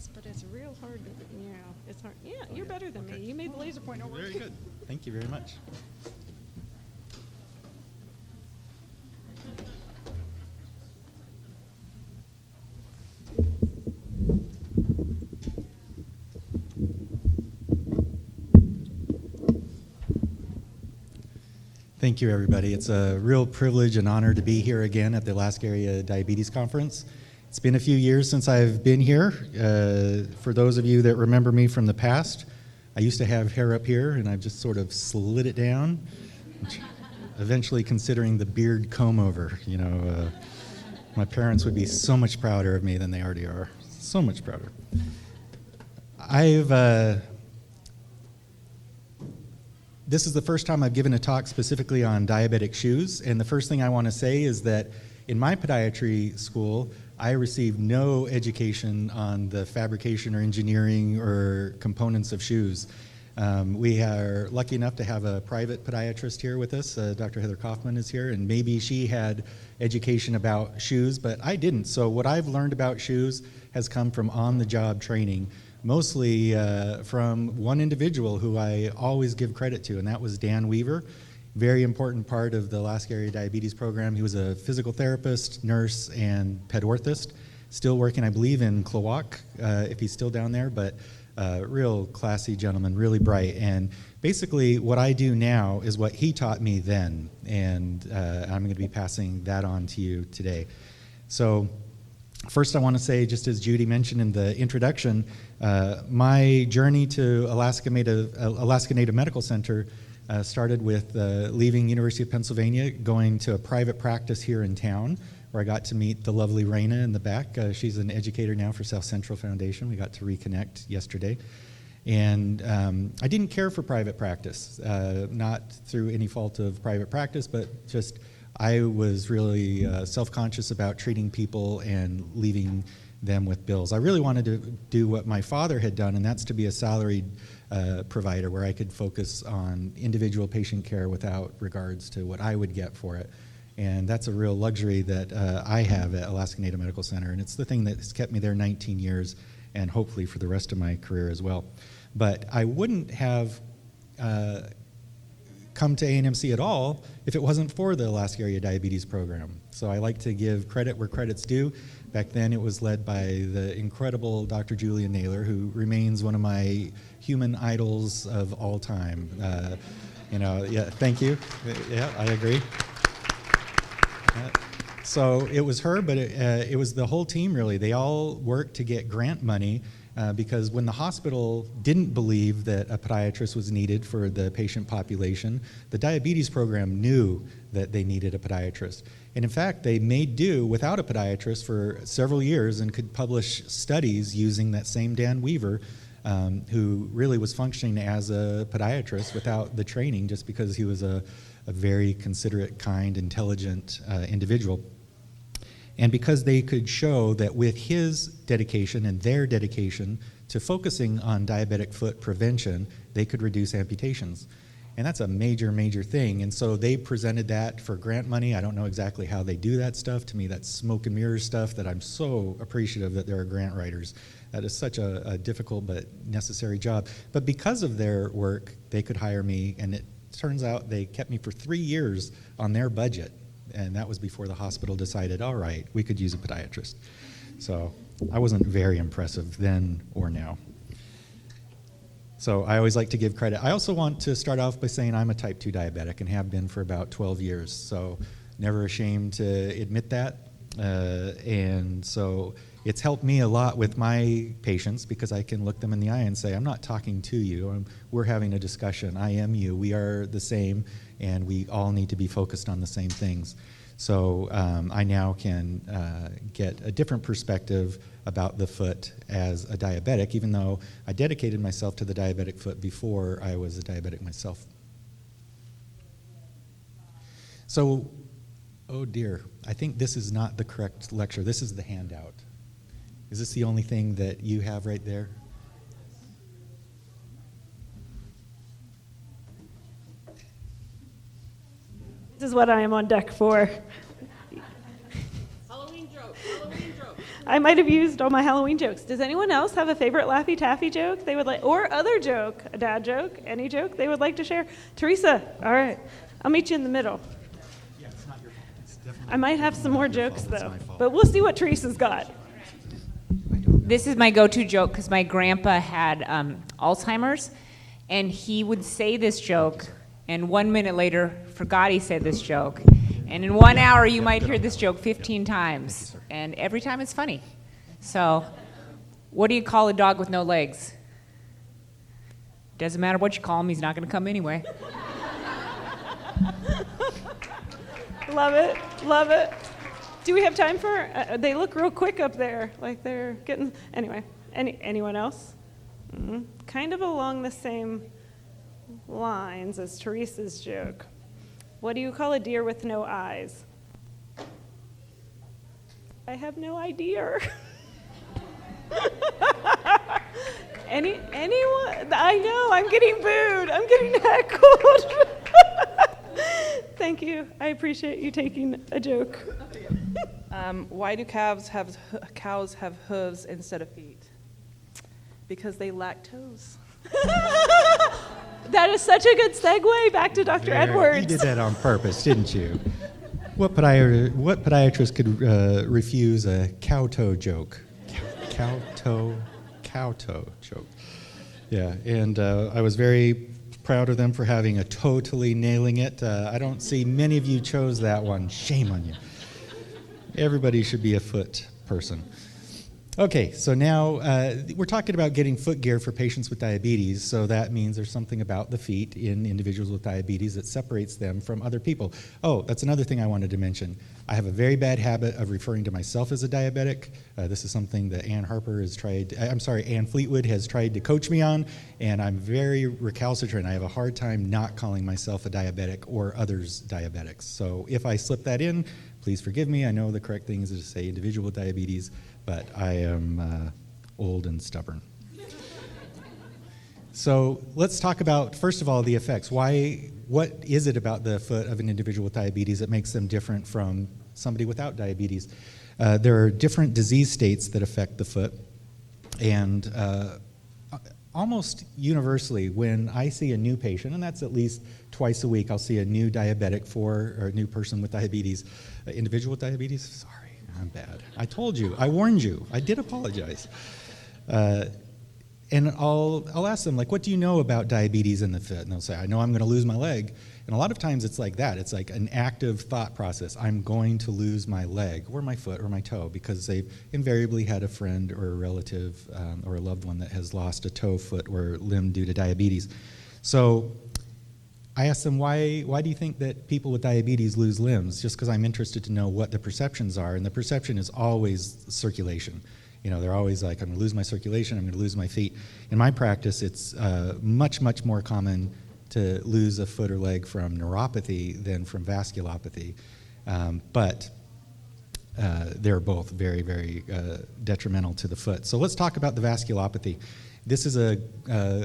this, but it's real hard to, it's hard. Yeah, you're better than me. You made the laser pointer work. Very good. Thank you very much. Thank you, everybody. It's a real privilege and honor to be here again at the Alaska Area Diabetes Conference. It's been a few years since I've been here. For those of you that remember me from the past, I used to have hair up here, and I've just sort of slid it down, eventually considering the beard comb over. My parents would be so much prouder of me than they already are. So much prouder. This is the first time I've given a talk specifically on diabetic shoes, and the first thing I want to say is that in my podiatry school, I received no education on the fabrication or engineering or components of shoes. We are lucky enough to have a private podiatrist here with us. Dr. Heather Kaufman is here, and maybe she had education about shoes, but I didn't. So what I've learned about shoes has come from on-the-job training, mostly from one individual who I always give credit to, and that was Dan Weaver. Very important part of the Alaska Area Diabetes Program. He was a physical therapist, nurse, and pedorthist. Still working, I believe, in Klawock, if he's still down there, but real classy gentleman, really bright. And basically what I do now is what he taught me then, and I'm going to be passing that on to you today. So first I want to say, just as Judy mentioned in the introduction, my journey to Alaska Native Medical Center started with leaving University of Pennsylvania, going to a private practice here in town, where I got to meet the lovely Raina in the back. She's an educator now for South Central Foundation. We got to reconnect yesterday. And I didn't care for private practice, not through any fault of private practice, but just I was really self-conscious about treating people and leaving them with bills. I really wanted to do what my father had done, and that's to be a salaried provider where I could focus on individual patient care without regards to what I would get for it. And that's a real luxury that I have at Alaska Native Medical Center, and it's the thing that's kept me there 19 years and hopefully for the rest of my career as well. But I wouldn't have come to ANTHC at all if it wasn't for the Alaska Area Diabetes Program. So I like to give credit where credit's due. Back then it was led by the incredible Dr. Julia Naylor, who remains one of my human idols of all time. Thank you. Yeah, I agree. So it was her, but it was the whole team really. They all worked to get grant money because when the hospital didn't believe that a podiatrist was needed for the patient population, the diabetes program knew that they needed a podiatrist. And in fact, they made do without a podiatrist for several years and could publish studies using that same Dan Weaver, who really was functioning as a podiatrist without the training, just because he was a very considerate, kind, intelligent individual. And because they could show that with his dedication and their dedication to focusing on diabetic foot prevention, they could reduce amputations. And that's a major, major thing. And so they presented that for grant money. I don't know exactly how they do that stuff. To me, that's smoke and mirrors stuff that I'm so appreciative that there are grant writers. That is such a difficult but necessary job. But because of their work, they could hire me, and it turns out they kept me for 3 years on their budget. And that was before the hospital decided, all right, we could use a podiatrist. So I wasn't very impressive then or now. So I always like to give credit. I also want to start off by saying I'm a type 2 diabetic and have been for about 12 years. So never ashamed to admit that. And so it's helped me a lot with my patients because I can look them in the eye and say, I'm not talking to you. We're having a discussion. I am you. We are the same, and we all need to be focused on the same things. So I now can get a different perspective about the foot as a diabetic, even though I dedicated myself to the diabetic foot before I was a diabetic myself. So, oh dear, I think this is not the correct lecture. This is the handout. Is this the only thing that you have right there? This is what I am on deck for. Halloween joke, Halloween joke. I might have used all my Halloween jokes. Does anyone else have a favorite Laffy Taffy joke they would like, or other joke, a dad joke, any joke they would like to share? Teresa, all right. I'll meet you in the middle. Yeah, it's not your fault. It's definitely I might have some more not your jokes, fault. It's though. my fault. But we'll see what Teresa's got. This is my go-to joke because my grandpa had Alzheimer's, and he would say this joke, and 1 minute later forgot he said this joke. And in 1 hour, you might hear this joke 15 times, and every time it's funny. So, what do you call a dog with no legs? Doesn't matter what you call him, he's not going to come anyway. Love it, love it. Do we have time for, they look real quick up there, like they're getting, anyway. Anyone else? Kind of along the same lines as Teresa's joke. What do you call a deer with no eyes? I have no idea. Anyone? I know, I'm getting booed. I'm getting heckled. Thank you. I appreciate you taking a joke. Why do cows have hooves instead of feet? Because they lack toes. That is such a good segue back to Dr. Edwards. You did that on purpose, didn't you? What podiatrist could refuse a cow toe joke? Cow toe joke. Yeah, and I was very proud of them for having a totally nailing it. I don't see many of you chose that one. Shame on you. Everybody should be a foot person. Okay, so now we're talking about getting foot gear for patients with diabetes, so that means there's something about the feet in individuals with diabetes that separates them from other people. Oh, that's another thing I wanted to mention. I have a very bad habit of referring to myself as a diabetic. This is something that Ann Fleetwood has tried to coach me on, and I'm very recalcitrant. I have a hard time not calling myself a diabetic or others diabetics. So if I slip that in, please forgive me. I know the correct thing is to say individual with diabetes, but I am old and stubborn. So let's talk about, first of all, the effects. What is it about the foot of an individual with diabetes that makes them different from somebody without diabetes? There are different disease states that affect the foot, and almost universally, when I see a new patient, and that's at least twice a week, I'll see a new diabetic or a new person with diabetes. Individual with diabetes, sorry. I'm bad. I told you. I warned you. I did apologize. And I'll ask them, like, what do you know about diabetes in the foot? And they'll say, I know I'm going to lose my leg. And a lot of times it's like that. It's like an active thought process. I'm going to lose my leg or my foot or my toe because they've invariably had a friend or a relative or a loved one that has lost a toe, foot, or limb due to diabetes. So I asked them, why do you think that people with diabetes lose limbs? Just because I'm interested to know what the perceptions are, and the perception is always circulation. You know, they're always like, I'm going to lose my circulation, I'm going to lose my feet. In my practice, it's much, much more common to lose a foot or leg from neuropathy than from vasculopathy. But they're both very, very detrimental to the foot. So let's talk about the vasculopathy. This is a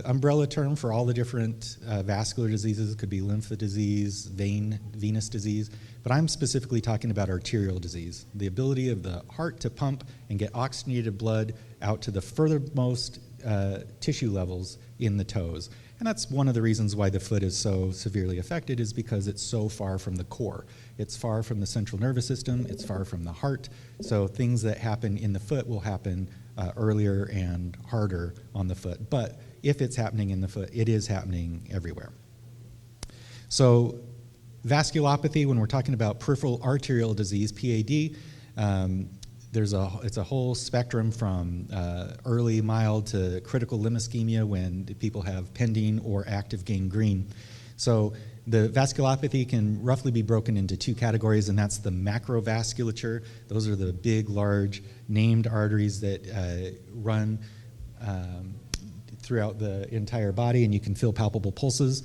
umbrella term for all the different vascular diseases. It could be lymph disease, venous disease, but I'm specifically talking about arterial disease, the ability of the heart to pump and get oxygenated blood out to the furthermost tissue levels in the toes. And that's one of the reasons why the foot is so severely affected, is because it's so far from the core. It's far from the central nervous system, it's far from the heart, so things that happen in the foot will happen earlier and harder on the foot. But if it's happening in the foot, it is happening everywhere. So vasculopathy, when we're talking about peripheral arterial disease, PAD, it's a whole spectrum from early mild to critical limb ischemia when people have pending or active gangrene. So the vasculopathy can roughly be broken into two categories, and that's the macrovasculature. Those are the big, large, named arteries that run throughout the entire body, and you can feel palpable pulses.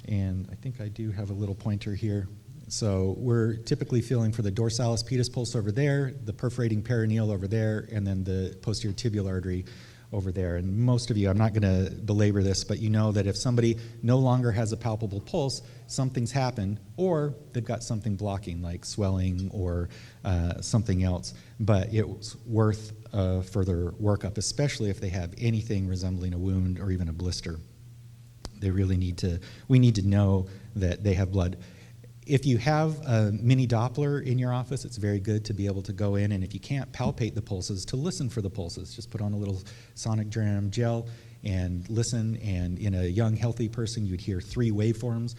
And I think I do have a little pointer here. So we're typically feeling for the dorsalis pedis pulse over there, the perforating perineal over there, and then the posterior tibial artery over there. And most of you, I'm not going to belabor this, but you know that if somebody no longer has a palpable pulse, something's happened, or they've got something blocking, like swelling or something else. But it's worth further workup, especially if they have anything resembling a wound or even a blister. We need to know that they have blood. If you have a mini Doppler in your office, it's very good to be able to go in, and if you can't palpate the pulses, to listen for the pulses. Just put on a little sonic dram gel and listen, and in a young, healthy person, you'd hear 3 waveforms.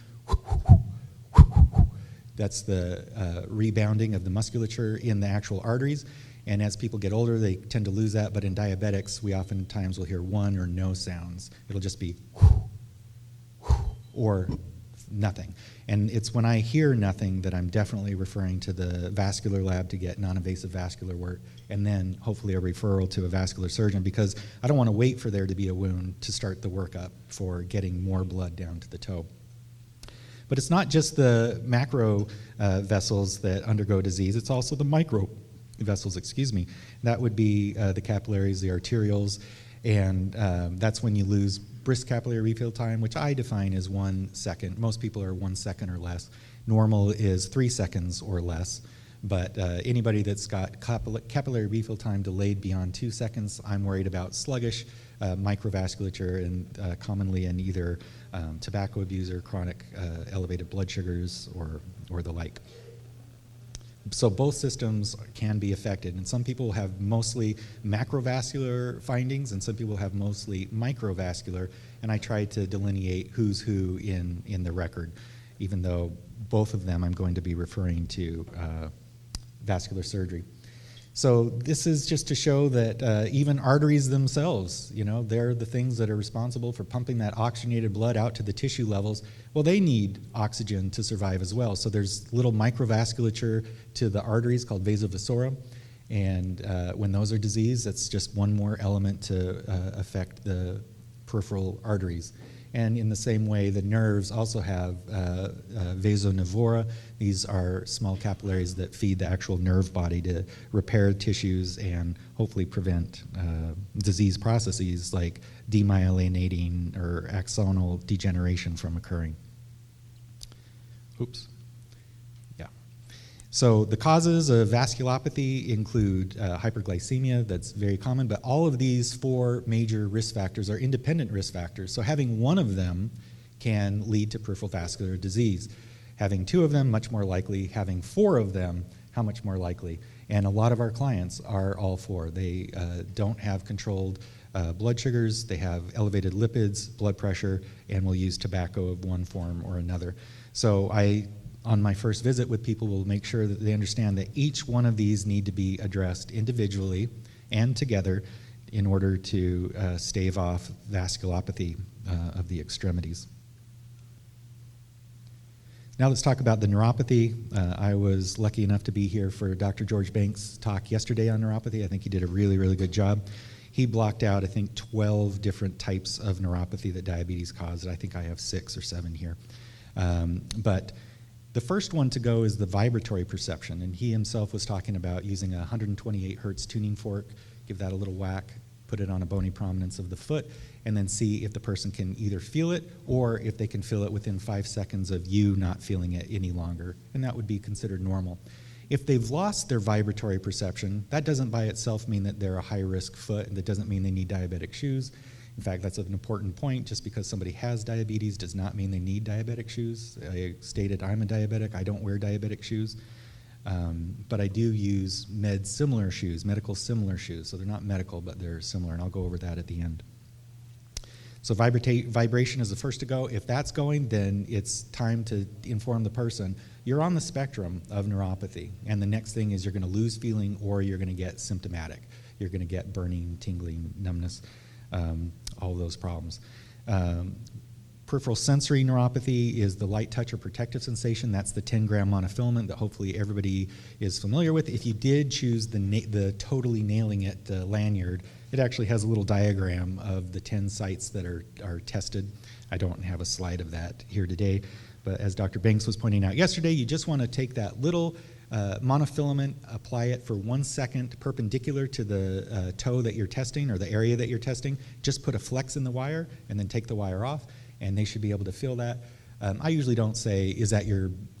That's the rebounding of the musculature in the actual arteries, and as people get older, they tend to lose that, but in diabetics, we oftentimes will hear 1 or no sounds. It'll just be or nothing. And it's when I hear nothing that I'm definitely referring to the vascular lab to get non-invasive vascular work, and then hopefully a referral to a vascular surgeon, because I don't want to wait for there to be a wound to start the workup for getting more blood down to the toe. But it's not just the macro vessels that undergo disease, it's also the micro vessels, That would be the capillaries, the arterioles, and that's when you lose brisk capillary refill time, which I define as 1 second. Most people are 1 second or less. Normal is 3 seconds or less. But anybody that's got capillary refill time delayed beyond 2 seconds, I'm worried about sluggish microvasculature, and commonly in either tobacco abuse or chronic elevated blood sugars or the like. So both systems can be affected, and some people have mostly macrovascular findings, and some people have mostly microvascular, and I try to delineate who's who in the record, even though both of them I'm going to be referring to vascular surgery. So this is just to show that even arteries themselves, they're the things that are responsible for pumping that oxygenated blood out to the tissue levels. Well, they need oxygen to survive as well. So there's little microvasculature to the arteries called vasovasorum. And when those are diseased, that's just one more element to affect the peripheral arteries. And in the same way, the nerves also have vasonevora. These are small capillaries that feed the actual nerve body to repair tissues and hopefully prevent disease processes like demyelinating or axonal degeneration from occurring. Oops. Yeah. So the causes of vasculopathy include hyperglycemia, that's very common, but all of these 4 major risk factors are independent risk factors. So having one of them can lead to peripheral vascular disease. Having 2 of them, much more likely. Having 4 of them, how much more likely? And a lot of our clients are all 4. They don't have controlled blood sugars, they have elevated lipids, blood pressure, and will use tobacco of one form or another. So on my first visit with people, will make sure that they understand that each one of these need to be addressed individually and together in order to stave off vasculopathy of the extremities. Now let's talk about the neuropathy. I was lucky enough to be here for Dr. George Banks' talk yesterday on neuropathy. I think he did a really, really good job. He blocked out, I think, 12 different types of neuropathy that diabetes causes. I think I have 6 or 7 here. But the first one to go is the vibratory perception, and he himself was talking about using a 128 hertz tuning fork, give that a little whack, put it on a bony prominence of the foot, and then see if the person can either feel it or if they can feel it within 5 seconds of you not feeling it any longer, and that would be considered normal. If they've lost their vibratory perception, that doesn't by itself mean that they're a high-risk foot, and that doesn't mean they need diabetic shoes. In fact, that's an important point. Just because somebody has diabetes does not mean they need diabetic shoes. I stated I'm a diabetic. I don't wear diabetic shoes. But I do use medical similar shoes. So they're not medical, but they're similar, and I'll go over that at the end. So vibration is the first to go. If that's going, then it's time to inform the person, you're on the spectrum of neuropathy, and the next thing is you're going to lose feeling or you're going to get symptomatic. You're going to get burning, tingling, numbness, all of those problems. Peripheral sensory neuropathy is the light touch or protective sensation. That's the 10-gram monofilament that hopefully everybody is familiar with. If you did choose the totally nailing it lanyard, it actually has a little diagram of the 10 sites that are tested. I don't have a slide of that here today, but as Dr. Banks was pointing out yesterday, you just want to take that little monofilament, apply it for 1 second perpendicular to the toe that you're testing or the area that you're testing. Just put a flex in the wire and then take the wire off, and they should be able to feel that. I usually don't say,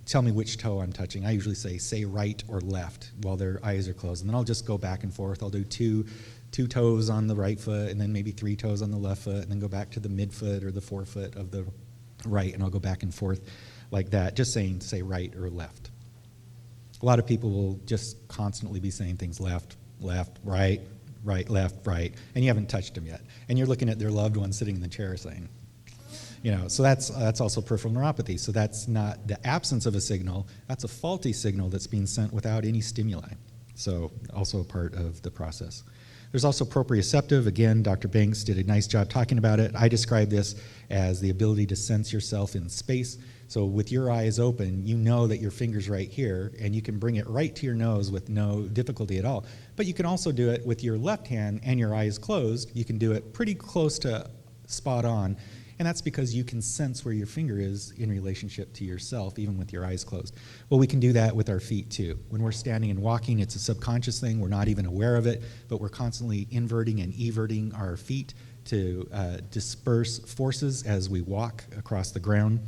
tell me which toe I'm touching. I usually say right or left while their eyes are closed. And then I'll just go back and forth. I'll do two toes on the right foot and then maybe 3 toes on the left foot and then go back to the midfoot or the forefoot of the right, and I'll go back and forth like that, just saying, say right or left. A lot of people will just constantly be saying things left, left, right, right, left, right, and you haven't touched them yet. And you're looking at their loved one sitting in the chair saying, so that's also peripheral neuropathy. So that's not the absence of a signal, that's a faulty signal that's being sent without any stimuli. So also a part of the process. There's also proprioceptive. Again, Dr. Banks did a nice job talking about it. I describe this as the ability to sense yourself in space. So with your eyes open, you know that your finger's right here, and you can bring it right to your nose with no difficulty at all. But you can also do it with your left hand and your eyes closed. You can do it pretty close to spot on. And that's because you can sense where your finger is in relationship to yourself, even with your eyes closed. Well, we can do that with our feet too. When we're standing and walking, it's a subconscious thing. We're not even aware of it, but we're constantly inverting and everting our feet to disperse forces as we walk across the ground.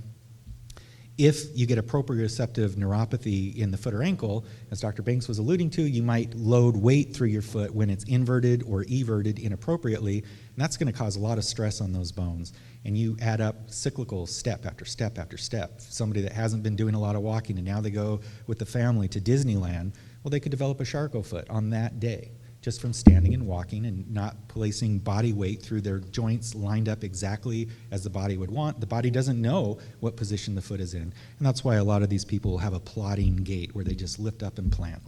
If you get a proprioceptive neuropathy in the foot or ankle, as Dr. Banks was alluding to, you might load weight through your foot when it's inverted or everted inappropriately, and that's going to cause a lot of stress on those bones. And you add up cyclical step after step after step. Somebody that hasn't been doing a lot of walking and now they go with the family to Disneyland, well, they could develop a Charcot foot on that day, just from standing and walking and not placing body weight through their joints lined up exactly as the body would want. The body doesn't know what position the foot is in. And that's why a lot of these people have a plodding gait where they just lift up and plant,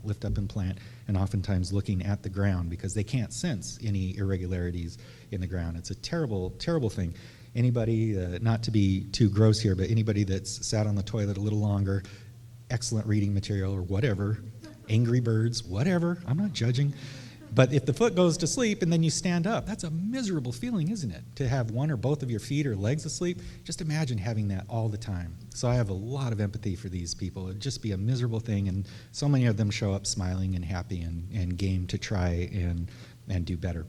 and oftentimes looking at the ground because they can't sense any irregularities in the ground. It's a terrible, terrible thing. Anybody, not to be too gross here, but anybody that's sat on the toilet a little longer, excellent reading material or whatever, Angry Birds, whatever, I'm not judging. But if the foot goes to sleep and then you stand up, that's a miserable feeling, isn't it? To have one or both of your feet or legs asleep, just imagine having that all the time. So I have a lot of empathy for these people. It'd just be a miserable thing, and so many of them show up smiling and happy and game to try and do better.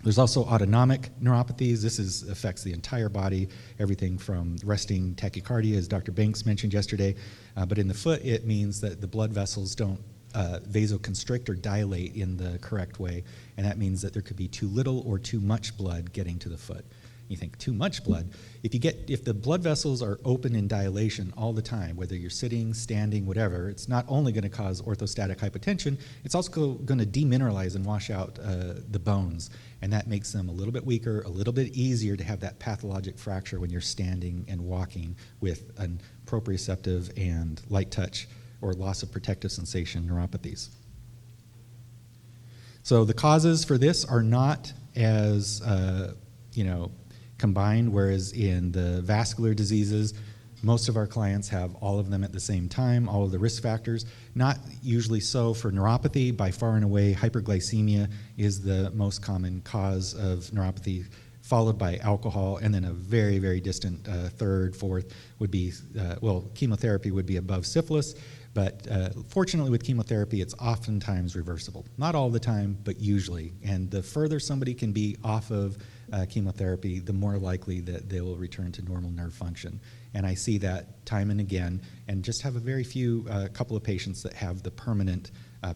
There's also autonomic neuropathies. This affects the entire body, everything from resting tachycardia, as Dr. Banks mentioned yesterday. But in the foot, it means that the blood vessels don't vasoconstrict or dilate in the correct way, and that means that there could be too little or too much blood getting to the foot. You think, too much blood? If the blood vessels are open in dilation all the time, whether you're sitting, standing, whatever, it's not only going to cause orthostatic hypotension, it's also going to demineralize and wash out the bones, and that makes them a little bit weaker, a little bit easier to have that pathologic fracture when you're standing and walking with an proprioceptive and light touch or loss of protective sensation neuropathies. So the causes for this are not as, combined, whereas in the vascular diseases, most of our clients have all of them at the same time, all of the risk factors. Not usually so for neuropathy. By far and away, hyperglycemia is the most common cause of neuropathy, followed by alcohol, and then a very, very distant third, fourth would be, chemotherapy would be above syphilis. But fortunately with chemotherapy, it's oftentimes reversible. Not all the time, but usually. And the further somebody can be off of chemotherapy, the more likely that they will return to normal nerve function. And I see that time and again, and just have a very few, couple of patients that have the permanent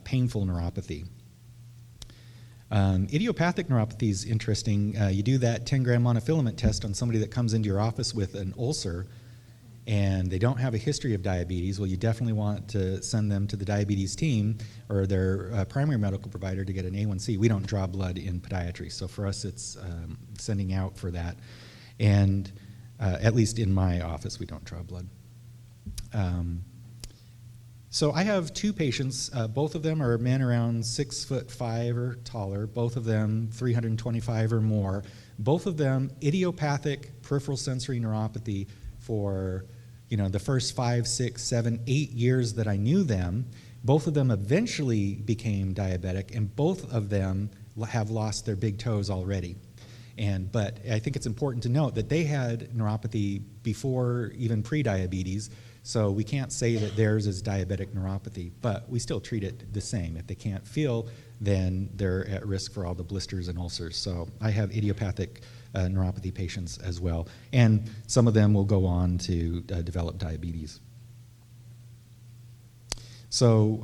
painful neuropathy. Idiopathic neuropathy is interesting. You do that 10-gram monofilament test on somebody that comes into your office with an ulcer, and they don't have a history of diabetes. Well, you definitely want to send them to the diabetes team or their primary medical provider to get an A1C. We don't draw blood in podiatry, so for us it's sending out for that. And at least in my office, we don't draw blood. So I have two patients. Both of them are men around 6'5" or taller. Both of them 325 or more. Both of them idiopathic peripheral sensory neuropathy for the first 5, 6, 7, 8 years that I knew them. Both of them eventually became diabetic, and both of them have lost their big toes already. But I think it's important to note that they had neuropathy before even pre-diabetes. So we can't say that theirs is diabetic neuropathy, but we still treat it the same. If they can't feel, then they're at risk for all the blisters and ulcers. So I have idiopathic neuropathy patients as well, and some of them will go on to develop diabetes. So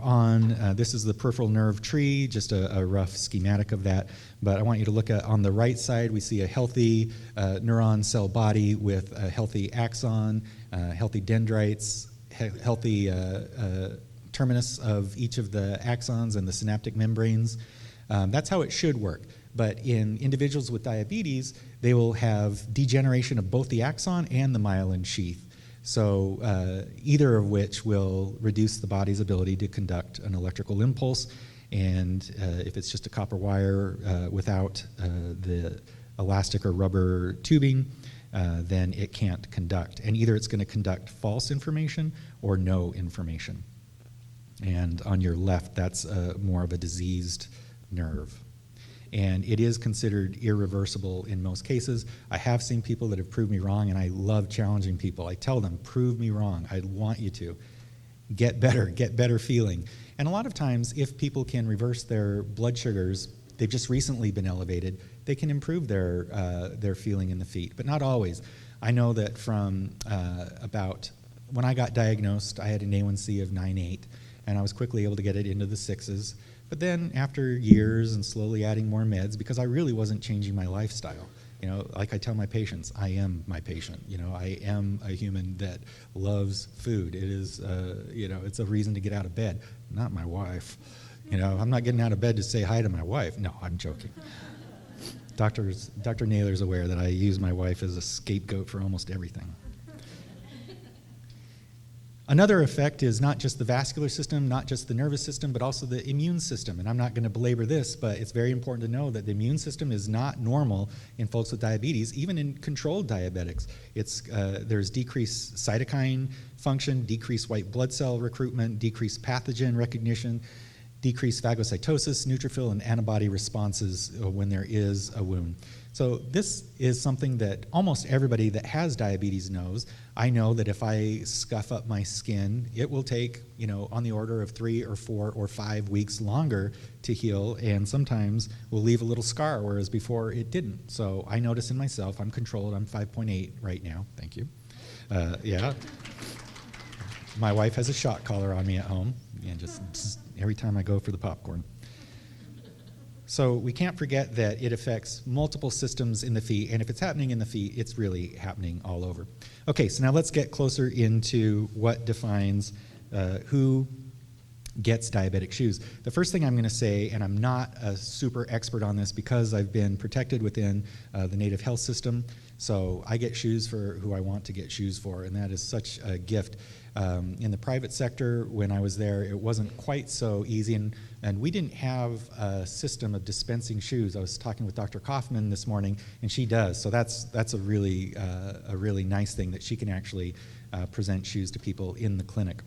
this is the peripheral nerve tree, just a rough schematic of that. But I want you to look at, on the right side, we see a healthy neuron cell body with a healthy axon, healthy dendrites, healthy terminus of each of the axons and the synaptic membranes. That's how it should work. But in individuals with diabetes, they will have degeneration of both the axon and the myelin sheath. So either of which will reduce the body's ability to conduct an electrical impulse, and if it's just a copper wire without the elastic or rubber tubing, then it can't conduct. And either it's going to conduct false information or no information. And on your left, that's more of a diseased nerve. And it is considered irreversible in most cases. I have seen people that have proved me wrong, and I love challenging people. I tell them, prove me wrong. I want you to. Get better feeling. And a lot of times, if people can reverse their blood sugars, they've just recently been elevated, they can improve their feeling in the feet, but not always. I know that from about, when I got diagnosed, I had an A1C of 9.8, and I was quickly able to get it into the 6s. But then after years and slowly adding more meds, because I really wasn't changing my lifestyle, you know, like I tell my patients, I am my patient. You know, I am a human that loves food. It is, you know, it's a reason to get out of bed, not my wife. You know, I'm not getting out of bed to say hi to my wife. No, I'm joking. Dr. Naylor's aware that I use my wife as a scapegoat for almost everything. Another effect is not just the vascular system, not just the nervous system, but also the immune system. And I'm not going to belabor this, but it's very important to know that the immune system is not normal in folks with diabetes, even in controlled diabetics. There's decreased cytokine function, decreased white blood cell recruitment, decreased pathogen recognition, decreased phagocytosis, neutrophil, and antibody responses when there is a wound. So this is something that almost everybody that has diabetes knows. I know that if I scuff up my skin, it will take, you know, on the order of 3 or 4 or 5 weeks longer to heal, and sometimes will leave a little scar, whereas before it didn't. So I notice in myself, I'm controlled. I'm 5.8 right now. Thank you. Yeah. My wife has a shock collar on me at home, and just every time I go for the popcorn. So we can't forget that it affects multiple systems in the feet, and if it's happening in the feet, it's really happening all over. Okay, so now let's get closer into what defines who gets diabetic shoes. The first thing I'm going to say, and I'm not a super expert on this because I've been protected within the native health system, so I get shoes for who I want to get shoes for, and that is such a gift. In the private sector, when I was there, it wasn't quite so easy, and we didn't have a system of dispensing shoes. I was talking with Dr. Kaufman this morning, and she does. So that's a really nice thing that she can actually present shoes to people in the clinic.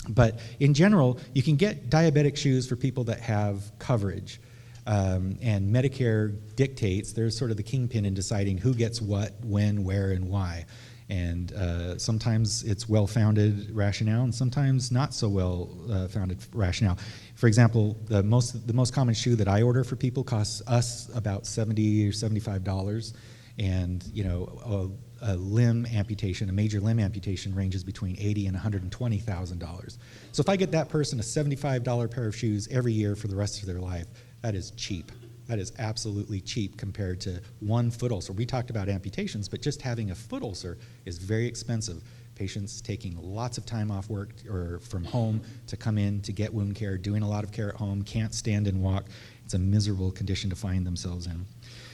But in general, you can get diabetic shoes for people that have coverage. And Medicare dictates, they're sort of the kingpin in deciding who gets what, when, where, and why. And sometimes it's well-founded rationale, and sometimes not so well-founded rationale. For example, the most common shoe that I order for people costs us about $70 or $75, and you know, a limb amputation, a major limb amputation, ranges between $80,000 and $120,000. So if I get that person a $75 pair of shoes every year for the rest of their life, that is cheap. That is absolutely cheap compared to one foot ulcer. We talked about amputations, but just having a foot ulcer is very expensive. Patients taking lots of time off work or from home to come in to get wound care, doing a lot of care at home, can't stand and walk. It's a miserable condition to find themselves in.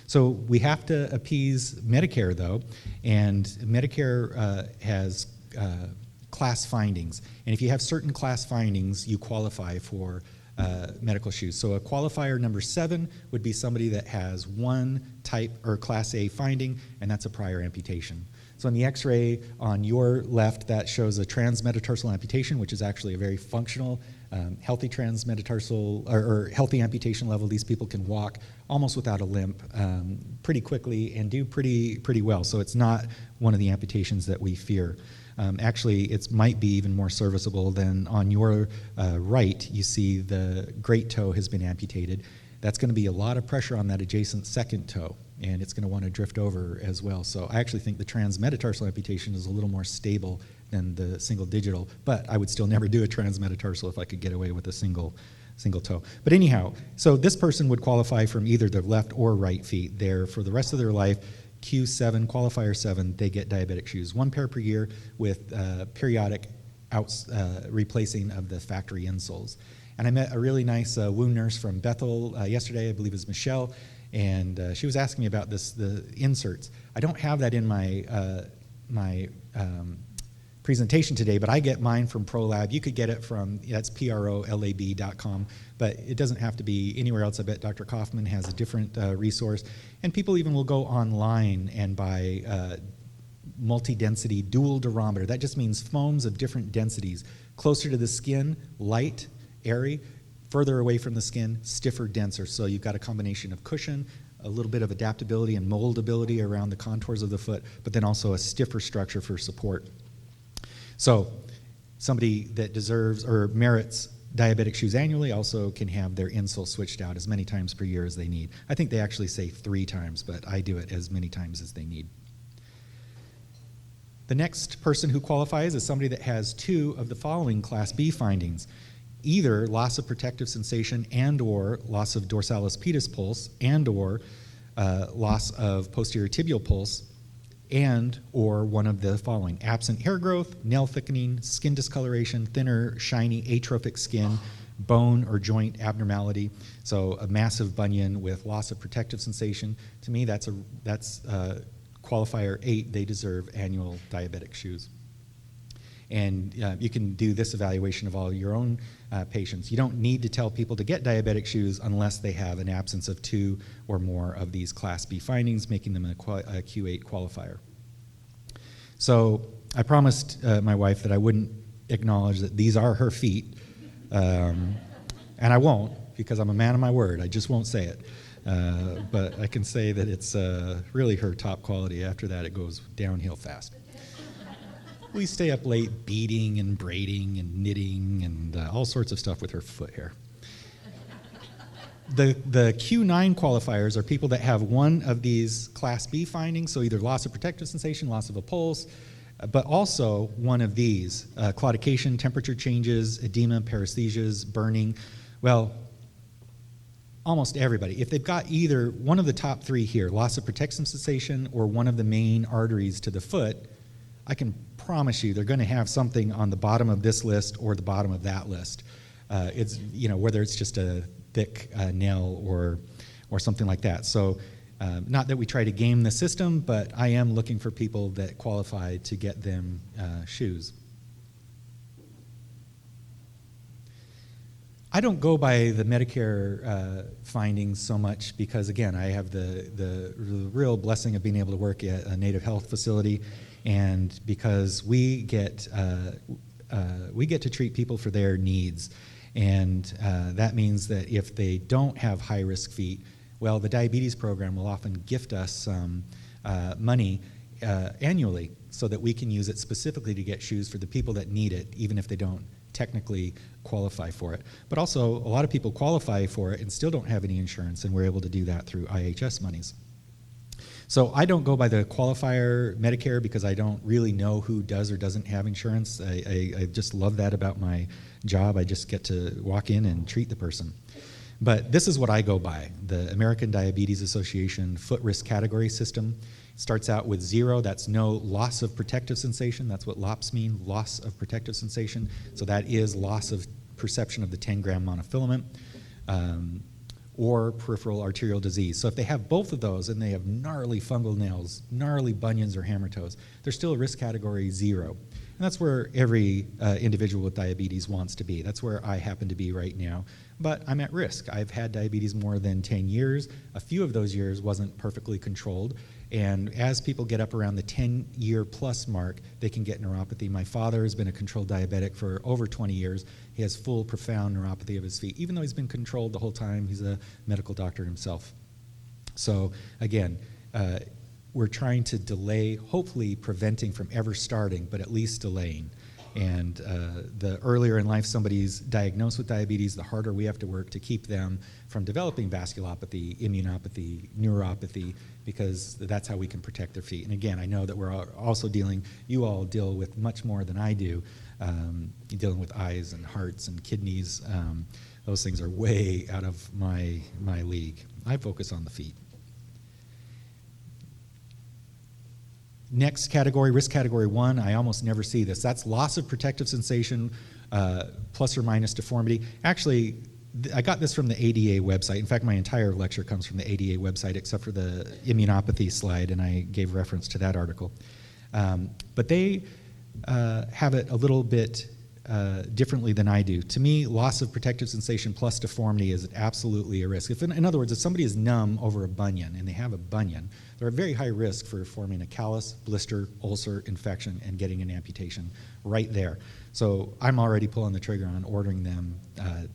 So we have to appease Medicare, though, and Medicare has class findings. And if you have certain class findings, you qualify for medical shoes. So a qualifier number 7 would be somebody that has one type or class A finding, and that's a prior amputation. So in the x-ray on your left, that shows a transmetatarsal amputation, which is actually a very functional, healthy transmetatarsal or healthy amputation level. These people can walk almost without a limp pretty quickly and do pretty well. So it's not one of the amputations that we fear. Actually, it might be even more serviceable than on your right. You see the great toe has been amputated. That's going to be a lot of pressure on that adjacent second toe, and it's going to want to drift over as well. So I actually think the transmetatarsal amputation is a little more stable than the single digital, but I would still never do a transmetatarsal if I could get away with a single toe. But anyhow, so this person would qualify from either their left or right feet. There for the rest of their life, Q7, qualifier 7, they get diabetic shoes. 1 pair per year with periodic replacing of the factory insoles. And I met a really nice wound nurse from Bethel yesterday, I believe it was Michelle, and she was asking me about the inserts. I don't have that in my presentation today, but I get mine from ProLab. You could get it from, that's PROLAB.com, but it doesn't have to be anywhere else. I bet Dr. Kaufman has a different resource. And people even will go online and buy multi-density dual durometer. That just means foams of different densities. Closer to the skin, light, airy. Further away from the skin, stiffer, denser. So you've got a combination of cushion, a little bit of adaptability and moldability around the contours of the foot, but then also a stiffer structure for support. So somebody that deserves or merits diabetic shoes annually also can have their insole switched out as many times per year as they need. I think they actually say 3 times, but I do it as many times as they need. The next person who qualifies is somebody that has 2 of the following Class B findings. Either loss of protective sensation and or loss of dorsalis pedis pulse and or loss of posterior tibial pulse and or one of the following: absent hair growth, nail thickening, skin discoloration, thinner, shiny, atrophic skin, bone or joint abnormality. So a massive bunion with loss of protective sensation. To me, that's qualifier 8. They deserve annual diabetic shoes. And you can do this evaluation of all your own patients. You don't need to tell people to get diabetic shoes unless they have an absence of 2 or more of these Class B findings, making them a Q8 qualifier. So I promised my wife that I wouldn't acknowledge that these are her feet, and I won't, because I'm a man of my word. I just won't say it. But I can say that it's really her top quality. After that, it goes downhill fast. We stay up late beading and braiding and knitting and all sorts of stuff with her foot hair. The Q9 qualifiers are people that have one of these Class B findings, so either loss of protective sensation, loss of a pulse, but also one of these: claudication, temperature changes, edema, paresthesias, burning. Well, almost everybody. If they've got either one of the top 3 here, loss of protective sensation or one of the main arteries to the foot, I can promise you they're going to have something on the bottom of this list or the bottom of that list. It's, whether it's just a thick nail or something like that. So not that we try to game the system, but I am looking for people that qualify to get them shoes. I don't go by the Medicare findings so much because, again, I have the real blessing of being able to work at a native health facility, and because we get to treat people for their needs, and that means that if they don't have high-risk feet, well, the diabetes program will often gift us some money annually so that we can use it specifically to get shoes for the people that need it, even if they don't technically qualify for it. But also, a lot of people qualify for it and still don't have any insurance, and we're able to do that through IHS monies. So I don't go by the qualifier Medicare because I don't really know who does or doesn't have insurance. I just love that about my job. I just get to walk in and treat the person. But this is what I go by: the American Diabetes Association foot risk category system. It starts out with 0, that's no loss of protective sensation. That's what LOPS mean, loss of protective sensation. So that is loss of perception of the 10-gram monofilament. Or peripheral arterial disease. So if they have both of those and they have gnarly fungal nails, gnarly bunions or hammer toes, they're still a risk category 0. And that's where every individual with diabetes wants to be. That's where I happen to be right now. But I'm at risk. I've had diabetes more than 10 years. A few of those years wasn't perfectly controlled. And as people get up around the 10-year plus mark, they can get neuropathy. My father has been a controlled diabetic for over 20 years. He has full, profound neuropathy of his feet. Even though he's been controlled the whole time, he's a medical doctor himself. So again, we're trying to delay, hopefully preventing from ever starting, but at least delaying. And the earlier in life somebody's diagnosed with diabetes, the harder we have to work to keep them from developing vasculopathy, immunopathy, neuropathy, because that's how we can protect their feet. And again, I know that we're also you all deal with much more than I do, dealing with eyes and hearts and kidneys. Those things are way out of my league. I focus on the feet. Next category, risk category 1, I almost never see this. That's loss of protective sensation plus or minus deformity. Actually, I got this from the ADA website. In fact, my entire lecture comes from the ADA website except for the immunopathy slide, and I gave reference to that article. But they have it a little bit differently than I do. To me, loss of protective sensation plus deformity is absolutely a risk. In other words, if somebody is numb over a bunion and they have a bunion, they're at very high risk for forming a callus, blister, ulcer, infection, and getting an amputation right there. So I'm already pulling the trigger on ordering them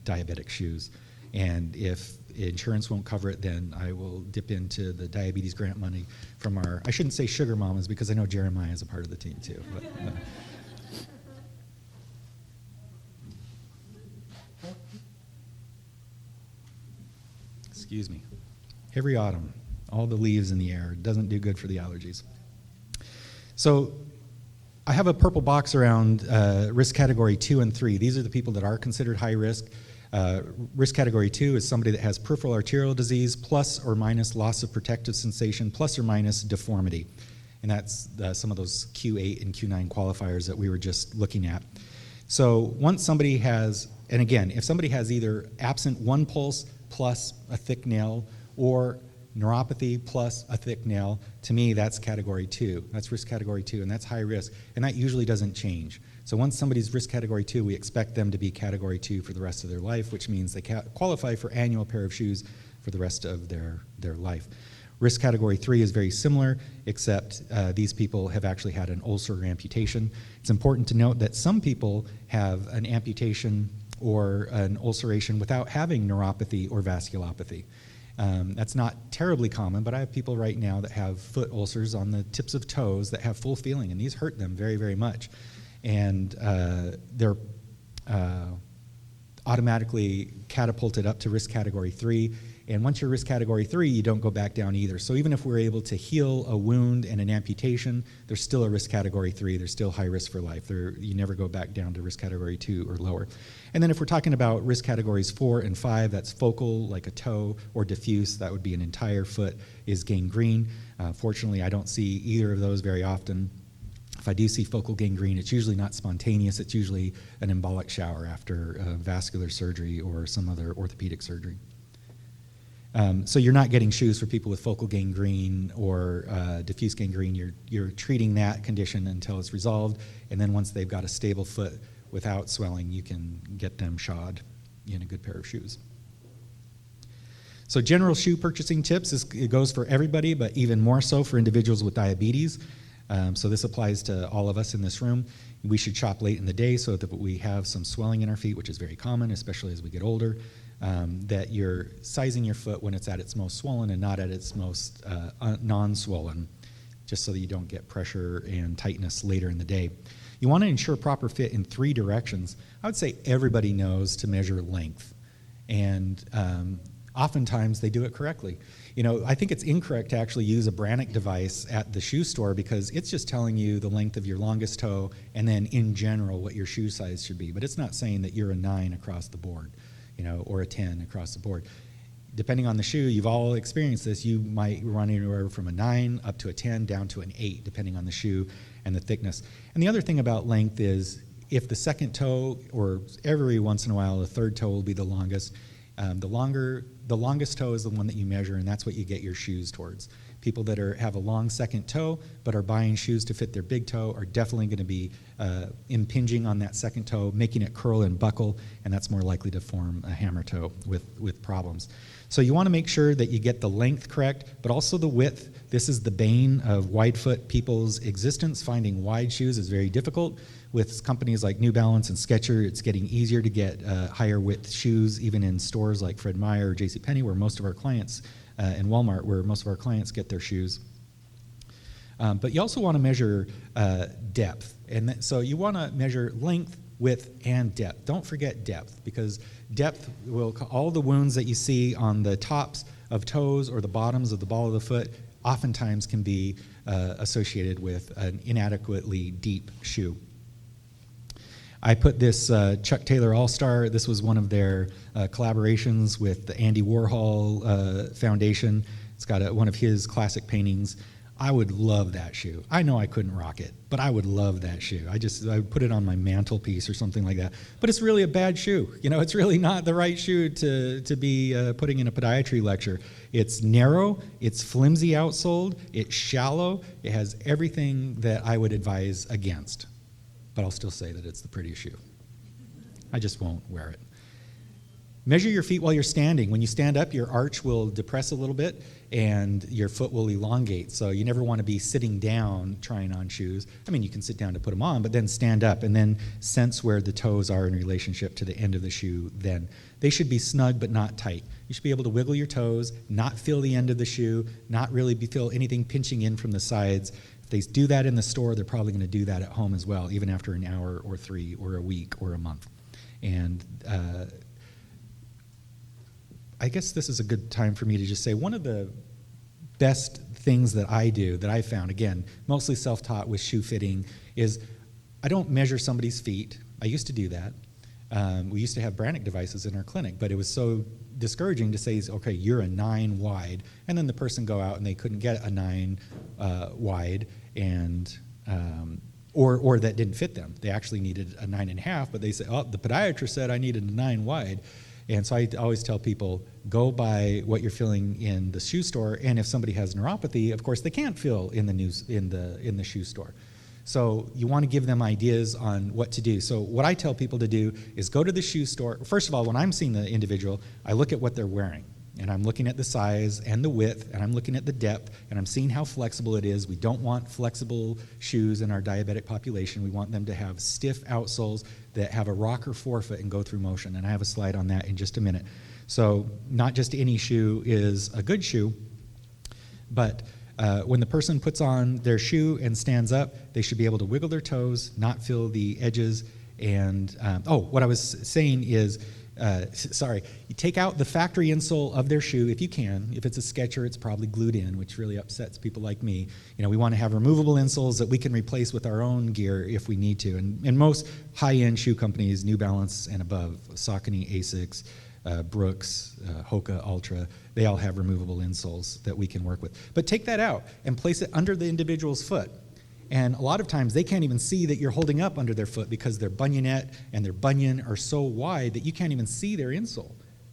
diabetic shoes. And if insurance won't cover it, then I will dip into the diabetes grant money from I shouldn't say sugar mamas because I know Jeremiah is a part of the team too. But, excuse me. Every autumn, all the leaves in the air doesn't do good for the allergies. So I have a purple box around risk category 2 and 3. These are the people that are considered high risk. Risk category 2 is somebody that has peripheral arterial disease plus or minus loss of protective sensation plus or minus deformity. And that's some of those Q8 and Q9 qualifiers that we were just looking at. So once somebody has, and again, if somebody has either absent one pulse plus a thick nail or neuropathy plus a thick nail, to me that's category 2. That's risk category 2, and that's high risk. And that usually doesn't change. So once somebody's risk category 2, we expect them to be category 2 for the rest of their life, which means they qualify for annual pair of shoes for the rest of their life. Risk category 3 is very similar, except these people have actually had an ulcer or amputation. It's important to note that some people have an amputation or an ulceration without having neuropathy or vasculopathy. That's not terribly common, but I have people right now that have foot ulcers on the tips of toes that have full feeling, and these hurt them very, very much. And they're automatically catapulted up to risk category 3. And once you're risk category 3, you don't go back down either. So even if we're able to heal a wound and an amputation, there's still a risk category 3. There's still high risk for life. You never go back down to risk category 2 or lower. And then if we're talking about risk categories 4 and 5, that's focal, like a toe, or diffuse, that would be an entire foot, is gangrene. Fortunately, I don't see either of those very often. If I do see focal gangrene, it's usually not spontaneous. It's usually an embolic shower after vascular surgery or some other orthopedic surgery. So you're not getting shoes for people with focal gangrene or diffuse gangrene. You're treating that condition until it's resolved, and then once they've got a stable foot without swelling, you can get them shod in a good pair of shoes. So general shoe purchasing tips, it goes for everybody, but even more so for individuals with diabetes. So this applies to all of us in this room. We should shop late in the day so that we have some swelling in our feet, which is very common, especially as we get older. That you're sizing your foot when it's at its most swollen and not at its most non-swollen, just so that you don't get pressure and tightness later in the day. You want to ensure proper fit in 3 directions. I would say everybody knows to measure length, and oftentimes they do it correctly. You know, I think it's incorrect to actually use a Brannock device at the shoe store because it's just telling you the length of your longest toe and then in general what your shoe size should be, but it's not saying that you're a 9 across the board, you know, or a 10 across the board. Depending on the shoe, you've all experienced this, you might run anywhere from a 9 up to a 10 down to an 8, depending on the shoe and the thickness. And the other thing about length is if the second toe, or every once in a while, the third toe will be the longest, the longest toe is the one that you measure, and that's what you get your shoes towards. People that have a long second toe but are buying shoes to fit their big toe are definitely going to be impinging on that second toe, making it curl and buckle, and that's more likely to form a hammer toe with problems. So you want to make sure that you get the length correct, but also the width. This is the bane of wide foot people's existence. Finding wide shoes is very difficult. With companies like New Balance and Skechers, it's getting easier to get higher width shoes, even in stores like Fred Meyer or JCPenney, where most of our clients, and Walmart, where most of our clients get their shoes. But you also want to measure depth. And so you want to measure length, width, and depth. Don't forget depth, because depth will, all the wounds that you see on the tops of toes or the bottoms of the ball of the foot oftentimes can be associated with an inadequately deep shoe. I put this Chuck Taylor All-Star. This was one of their collaborations with the Andy Warhol Foundation. It's got one of his classic paintings. I would love that shoe. I know I couldn't rock it, but I would love that shoe. I would put it on my mantelpiece or something like that. But it's really a bad shoe. You know, it's really not the right shoe to be putting in a podiatry lecture. It's narrow, it's flimsy outsoled, it's shallow, it has everything that I would advise against. But I'll still say that it's the prettiest shoe. I just won't wear it. Measure your feet while you're standing. When you stand up, your arch will depress a little bit and your foot will elongate. So you never want to be sitting down trying on shoes. I mean, you can sit down to put them on, but then stand up and then sense where the toes are in relationship to the end of the shoe then. They should be snug but not tight. You should be able to wiggle your toes, not feel the end of the shoe, not really feel anything pinching in from the sides. If they do that in the store, they're probably going to do that at home as well, even after an hour or 3 or a week or a month. And I guess this is a good time for me to just say one of the best things that I do, that I found, again, mostly self-taught with shoe fitting, is I don't measure somebody's feet. I used to do that. We used to have Brannick devices in our clinic, but it was so discouraging to say, okay, you're a 9 wide, and then the person go out and they couldn't get a 9 wide, and or that didn't fit them. They actually needed a 9.5, but they said, oh, the podiatrist said I needed a 9 wide. And so I always tell people, go by what you're feeling in the shoe store, and if somebody has neuropathy, of course, they can't feel in the shoe store. So you want to give them ideas on what to do. So what I tell people to do is go to the shoe store. First of all, when I'm seeing the individual, I look at what they're wearing. And I'm looking at the size and the width, and I'm looking at the depth, and I'm seeing how flexible it is. We don't want flexible shoes in our diabetic population. We want them to have stiff outsoles that have a rocker forefoot and go through motion. And I have a slide on that in just a minute. So not just any shoe is a good shoe, but when the person puts on their shoe and stands up, they should be able to wiggle their toes, not feel the edges. And, what I was saying is, you take out the factory insole of their shoe if you can. If it's a Sketcher, it's probably glued in, which really upsets people like me. You know, we want to have removable insoles that we can replace with our own gear if we need to. And most high-end shoe companies, New Balance and above, Saucony, Asics, Brooks, Hoka, Ultra, they all have removable insoles that we can work with. But take that out and place it under the individual's foot. And a lot of times they can't even see that you're holding up under their foot because their bunionette and their bunion are so wide that you can't even see their insole.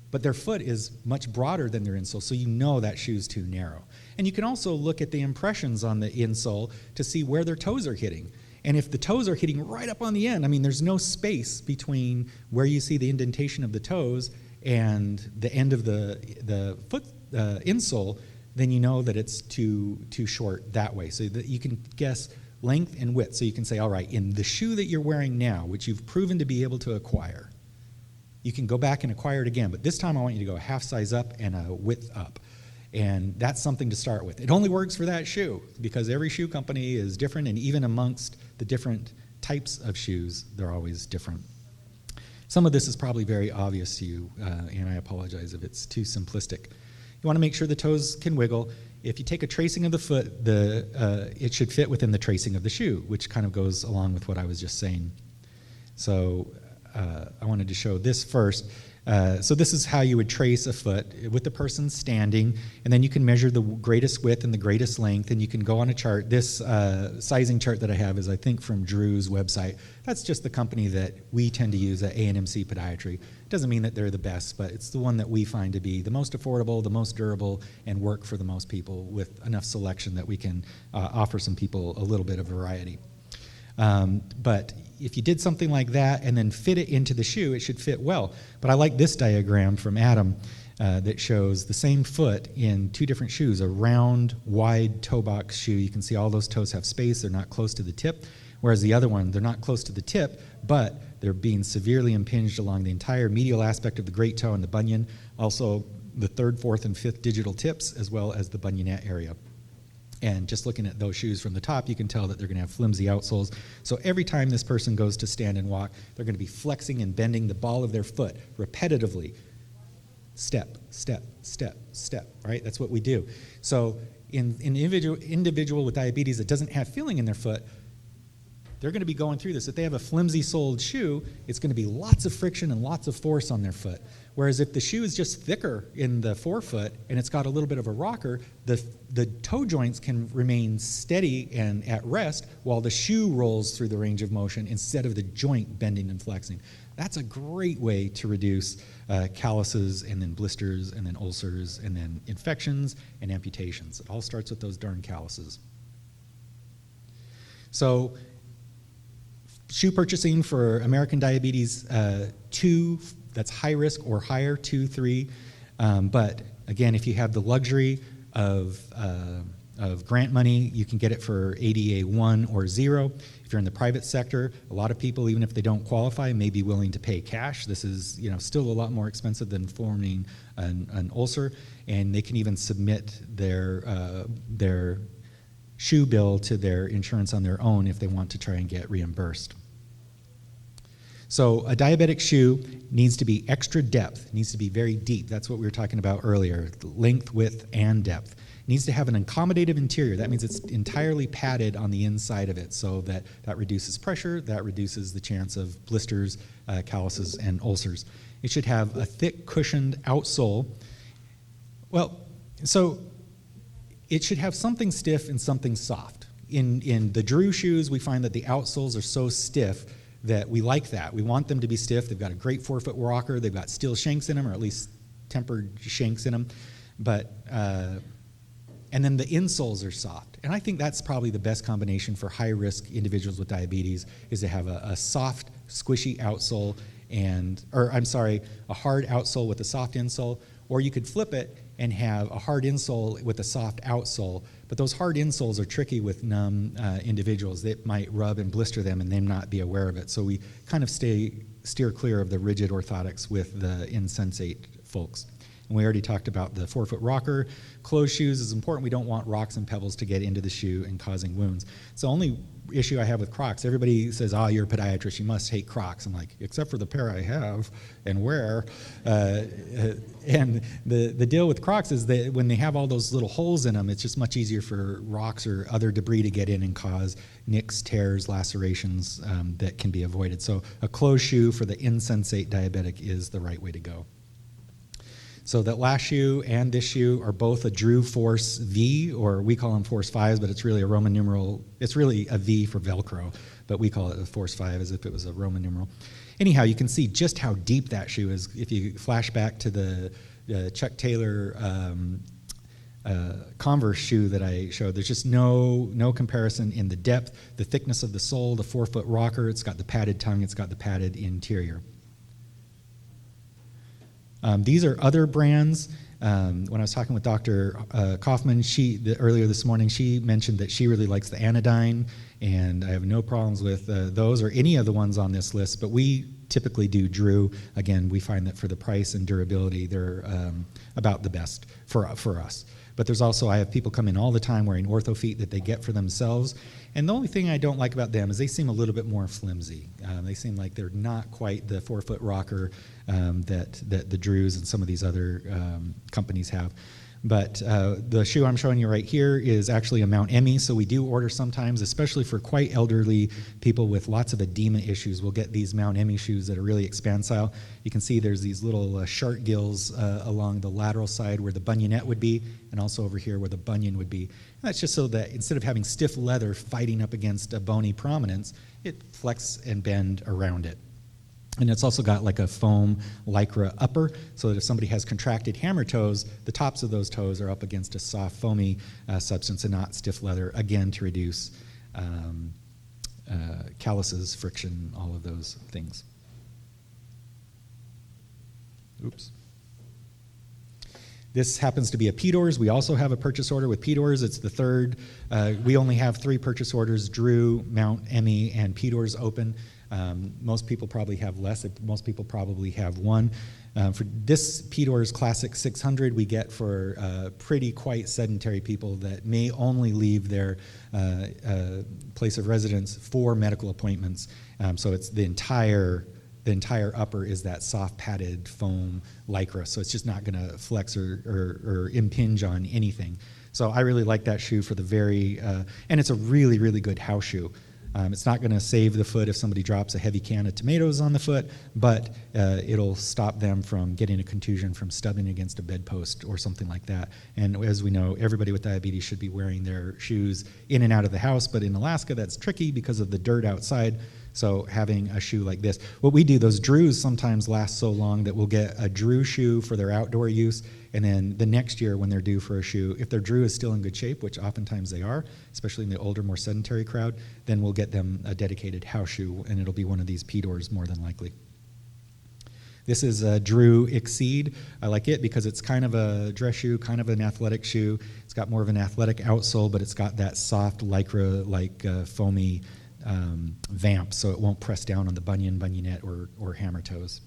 But their foot is much broader than their insole, so you know that shoe's too narrow. And you can also look at the impressions on the insole to see where their toes are hitting. And if the toes are hitting right up on the end, I mean, there's no space between where you see the indentation of the toes and the end of the foot insole, then you know that it's too short that way. So that you can guess length and width. So you can say, all right, in the shoe that you're wearing now, which you've proven to be able to acquire, you can go back and acquire it again. But this time I want you to go a half size up and a width up. And that's something to start with. It only works for that shoe because every shoe company is different, and even amongst the different types of shoes, they're always different. Some of this is probably very obvious to you, and I apologize if it's too simplistic. You want to make sure the toes can wiggle. If you take a tracing of the foot, it should fit within the tracing of the shoe, which kind of goes along with what I was just saying. So I wanted to show this first. So this is how you would trace a foot with the person standing, and then you can measure the greatest width and the greatest length, and you can go on a chart. This sizing chart that I have is, I think, from Drew's website. That's just the company that we tend to use at ANTHC Podiatry. It doesn't mean that they're the best, but it's the one that we find to be the most affordable, the most durable, and work for the most people with enough selection that we can offer some people a little bit of variety. But if you did something like that and then fit it into the shoe, it should fit well. But I like this diagram from Adam that shows the same foot in 2 different shoes, a round, wide toe box shoe. You can see all those toes have space. They're not close to the tip. Whereas the other one, they're not close to the tip, but they're being severely impinged along the entire medial aspect of the great toe and the bunion, also the 3rd, 4th, and 5th digital tips, as well as the bunionette area. And just looking at those shoes from the top, you can tell that they're going to have flimsy outsoles. So every time this person goes to stand and walk, they're going to be flexing and bending the ball of their foot repetitively. Step, step, step, step, right? That's what we do. So in an individual with diabetes that doesn't have feeling in their foot, they're going to be going through this. If they have a flimsy-soled shoe, it's going to be lots of friction and lots of force on their foot. Whereas if the shoe is just thicker in the forefoot and it's got a little bit of a rocker, the toe joints can remain steady and at rest while the shoe rolls through the range of motion instead of the joint bending and flexing. That's a great way to reduce calluses and then blisters and then ulcers and then infections and amputations. It all starts with those darn calluses. So shoe purchasing for American diabetes 2, that's high risk or higher, 2, 3. But again, if you have the luxury of grant money, you can get it for ADA 1 or 0. If you're in the private sector, a lot of people, even if they don't qualify, may be willing to pay cash. This is, still a lot more expensive than forming an ulcer, and they can even submit their shoe bill to their insurance on their own if they want to try and get reimbursed. So a diabetic shoe needs to be extra depth, needs to be very deep. That's what we were talking about earlier, length, width, and depth. It needs to have an accommodative interior. That means it's entirely padded on the inside of it so that reduces pressure, that reduces the chance of blisters, calluses, and ulcers. It should have a thick, cushioned outsole. Well, so it should have something stiff and something soft. In the Drew shoes, we find that the outsoles are so stiff that we like that. We want them to be stiff. They've got a great forefoot rocker. They've got steel shanks in them, or at least tempered shanks in them. But and then the insoles are soft. And I think that's probably the best combination for high-risk individuals with diabetes, is to have a soft, squishy outsole a hard outsole with a soft insole, or you could flip it and have a hard insole with a soft outsole. But those hard insoles are tricky with numb individuals. They might rub and blister them and them not be aware of it. So we kind of steer clear of the rigid orthotics with the insensate folks. And we already talked about the forefoot rocker. Closed shoes is important. We don't want rocks and pebbles to get into the shoe and causing wounds. It's the only issue I have with Crocs. Everybody says, you're a podiatrist, you must hate Crocs. I'm like, except for the pair I have and wear. And the deal with Crocs is that when they have all those little holes in them, it's just much easier for rocks or other debris to get in and cause nicks, tears, lacerations that can be avoided. So a closed shoe for the insensate diabetic is the right way to go. So that last shoe and this shoe are both a Drew Force V, or we call them Force 5s, but it's really a Roman numeral. It's really a V for Velcro, but we call it a Force 5 as if it was a Roman numeral. Anyhow, you can see just how deep that shoe is. If you flash back to the Chuck Taylor Converse shoe that I showed, there's just no comparison in the depth, the thickness of the sole, the forefoot rocker. It's got the padded tongue. It's got the padded interior. These are other brands. When I was talking with Dr. Kaufman earlier this morning, she mentioned that she really likes the Anodyne, and I have no problems with those or any of the ones on this list, but we typically do Drew. Again, we find that for the price and durability, they're about the best for us. But there's also, I have people come in all the time wearing ortho feet that they get for themselves. And the only thing I don't like about them is they seem a little bit more flimsy. They seem like they're not quite the forefoot rocker that the Drews and some of these other companies have. But the shoe I'm showing you right here is actually a Mount Emmy, so we do order sometimes, especially for quite elderly people with lots of edema issues. We'll get these Mount Emmy shoes that are really expansile. You can see there's these little shark gills along the lateral side where the bunionette would be, and also over here where the bunion would be. And that's just so that instead of having stiff leather fighting up against a bony prominence, it flex and bend around it. And it's also got like a foam lycra upper, so that if somebody has contracted hammer toes, the tops of those toes are up against a soft foamy substance and not stiff leather, again to reduce calluses, friction, all of those things. Oops. This happens to be a PDORS. We also have a purchase order with PDORS. It's the third. We only have 3 purchase orders, Drew, Mount Emmy, and PDORS open. Most people probably have less. Most people probably have 1. For this Pedor's Classic 600, we get for pretty quite sedentary people that may only leave their place of residence for medical appointments. So it's the entire upper is that soft padded foam Lycra, so it's just not going to flex or impinge on anything. So I really like that shoe for the and it's a really, really good house shoe. It's not going to save the foot if somebody drops a heavy can of tomatoes on the foot, but it'll stop them from getting a contusion from stubbing against a bedpost or something like that. And as we know, everybody with diabetes should be wearing their shoes in and out of the house, but in Alaska that's tricky because of the dirt outside. So having a shoe like this. What we do, those Drews sometimes last so long that we'll get a Drew shoe for their outdoor use, and then the next year when they're due for a shoe, if their Drew is still in good shape, which oftentimes they are, especially in the older, more sedentary crowd, then we'll get them a dedicated house shoe, and it'll be one of these Pedors more than likely. This is a Drew Exceed. I like it because it's kind of a dress shoe, kind of an athletic shoe. It's got more of an athletic outsole, but it's got that soft Lycra-like foamy vamp, so it won't press down on the bunionette, or hammer toes.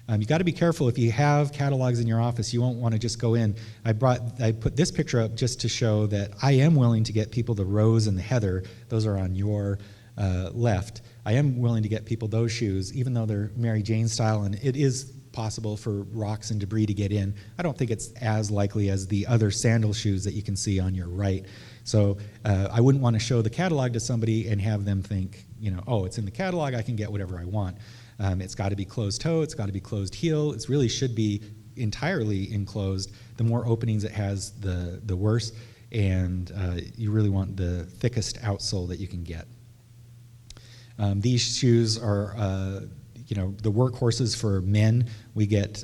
You got to be careful if you have catalogs in your office. You won't want to just go in. I put this picture up just to show that I am willing to get people the Rose and the Heather. Those are on your left. I am willing to get people those shoes, even though they're Mary Jane style, and it is possible for rocks and debris to get in. I don't think it's as likely as the other sandal shoes that you can see on your right. So I wouldn't want to show the catalog to somebody and have them think, oh, it's in the catalog, I can get whatever I want. It's got to be closed toe, it's got to be closed heel, it really should be entirely enclosed. The more openings it has, the worse, and you really want the thickest outsole that you can get. These shoes are the workhorses for men. We get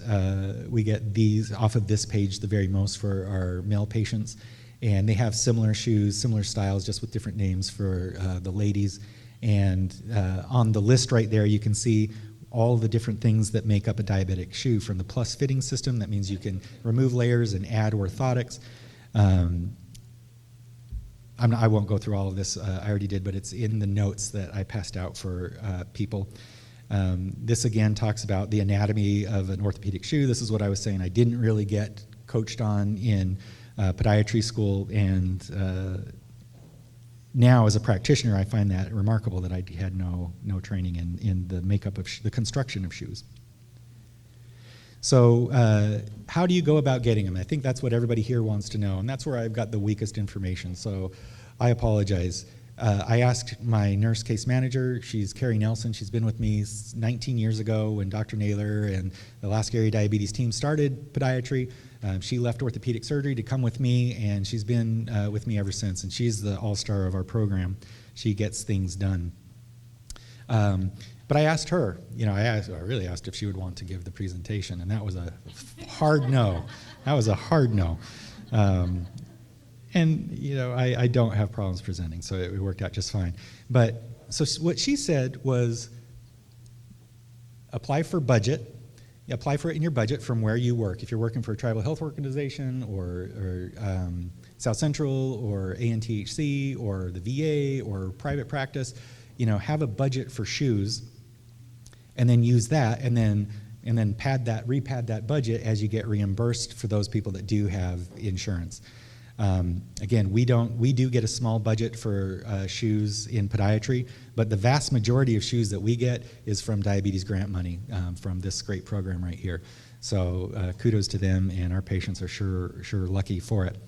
these off of this page the very most for our male patients, and they have similar shoes, similar styles, just with different names for the ladies. And on the list right there, you can see all the different things that make up a diabetic shoe, from the plus fitting system, that means you can remove layers and add orthotics. I won't go through all of this, I already did, but it's in the notes that I passed out for people. This again talks about the anatomy of an orthopedic shoe. This is what I was saying I didn't really get coached on in podiatry school, and now as a practitioner I find that remarkable that I had no training in the makeup of the construction of shoes. So how do you go about getting them? I think that's what everybody here wants to know, and that's where I've got the weakest information, so I apologize. I asked my nurse case manager, she's Carrie Ellison, she's been with me 19 years ago when Dr. Naylor and the Alaska Area Diabetes team started podiatry. She left orthopedic surgery to come with me, and she's been with me ever since, and she's the all-star of our program. She gets things done. But I asked her, I really asked if she would want to give the presentation, and that was a hard no. That was a hard no. I don't have problems presenting, so it worked out just fine. But so what she said was, apply for budget. Apply for it in your budget from where you work. If you're working for a tribal health organization or South Central or ANTHC or the VA or private practice, have a budget for shoes, and then use that, and then repad that budget as you get reimbursed for those people that do have insurance. Again, we do get a small budget for shoes in podiatry, but the vast majority of shoes that we get is from diabetes grant money from this great program right here. So kudos to them, and our patients are sure lucky for it.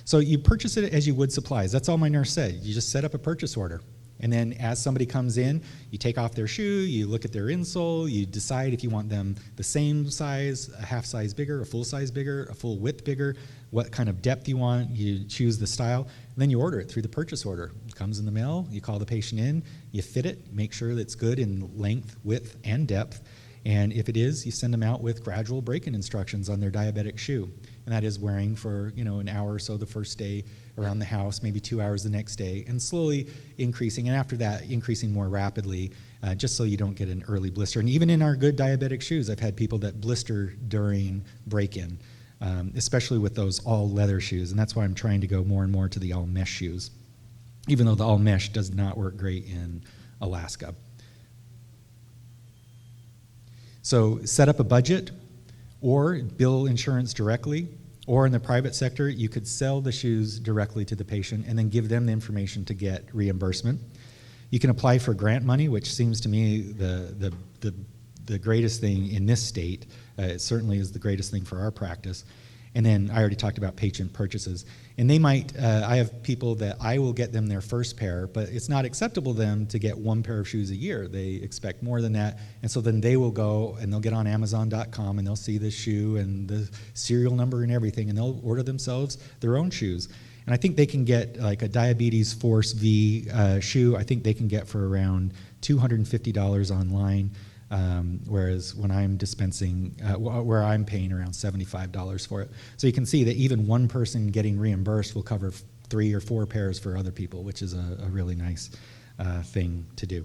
So you purchase it as you would supplies. That's all my nurse said. You just set up a purchase order. And then as somebody comes in, you take off their shoe, you look at their insole, you decide if you want them the same size, a half size bigger, a full size bigger, a full width bigger, what kind of depth you want, you choose the style, and then you order it through the purchase order. It comes in the mail, you call the patient in, you fit it, make sure that it's good in length, width, and depth, and if it is, you send them out with gradual break-in instructions on their diabetic shoe. And that is wearing for an hour or so the first day around the house, maybe 2 hours the next day, and slowly increasing, and after that, increasing more rapidly, just so you don't get an early blister. And even in our good diabetic shoes, I've had people that blister during break-in, especially with those all-leather shoes, and that's why I'm trying to go more and more to the all-mesh shoes, even though the all-mesh does not work great in Alaska. So set up a budget or bill insurance directly, or in the private sector, you could sell the shoes directly to the patient and then give them the information to get reimbursement. You can apply for grant money, which seems to me the greatest thing in this state. It certainly is the greatest thing for our practice. And then I already talked about patient purchases. And they might, I have people that I will get them their first pair, but it's not acceptable to them to get one pair of shoes a year. They expect more than that. And so then they will go and they'll get on Amazon.com and they'll see the shoe and the serial number and everything, and they'll order themselves their own shoes. And I think they can get like a Diabetes Force V shoe, I think they can get for around $250 online. Whereas when I'm dispensing, where I'm paying around $75 for it. So you can see that even one person getting reimbursed will cover 3 or 4 pairs for other people, which is a really nice thing to do.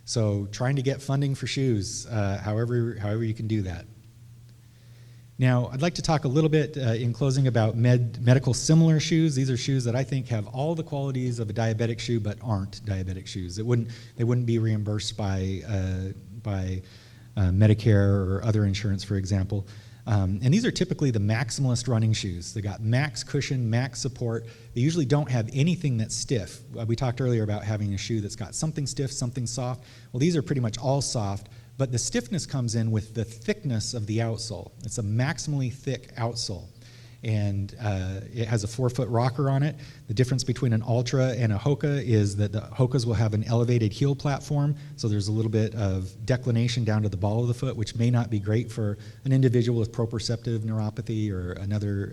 So trying to get funding for shoes, however you can do that. Now, I'd like to talk a little bit in closing about medical similar shoes. These are shoes that I think have all the qualities of a diabetic shoe but aren't diabetic shoes. They wouldn't be reimbursed by Medicare or other insurance, for example. And these are typically the maximalist running shoes. They got max cushion, max support. They usually don't have anything that's stiff. We talked earlier about having a shoe that's got something stiff, something soft. Well, these are pretty much all soft. But the stiffness comes in with the thickness of the outsole. It's a maximally thick outsole. And it has a 4-foot rocker on it. The difference between an Ultra and a Hoka is that the Hokas will have an elevated heel platform, so there's a little bit of declination down to the ball of the foot, which may not be great for an individual with proprioceptive neuropathy or another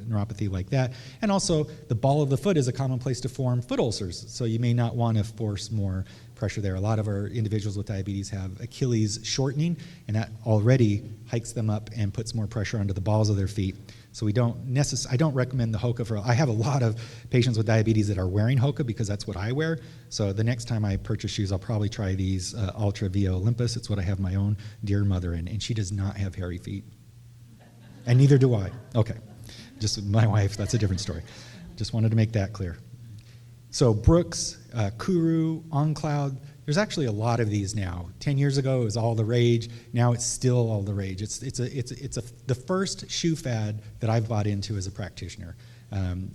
neuropathy like that. And also, the ball of the foot is a common place to form foot ulcers, so you may not want to force more pressure there. A lot of our individuals with diabetes have Achilles shortening, and that already hikes them up and puts more pressure onto the balls of their feet. So I don't recommend the Hoka I have a lot of patients with diabetes that are wearing Hoka because that's what I wear. So the next time I purchase shoes, I'll probably try these Ultra Via Olympus. It's what I have my own dear mother in, and she does not have hairy feet. And neither do I. Okay. Just my wife, that's a different story. Just wanted to make that clear. So Brooks, Kuru, OnCloud, there's actually a lot of these now. 10 years ago, it was all the rage. Now it's still all the rage. It's the first shoe fad that I've bought into as a practitioner.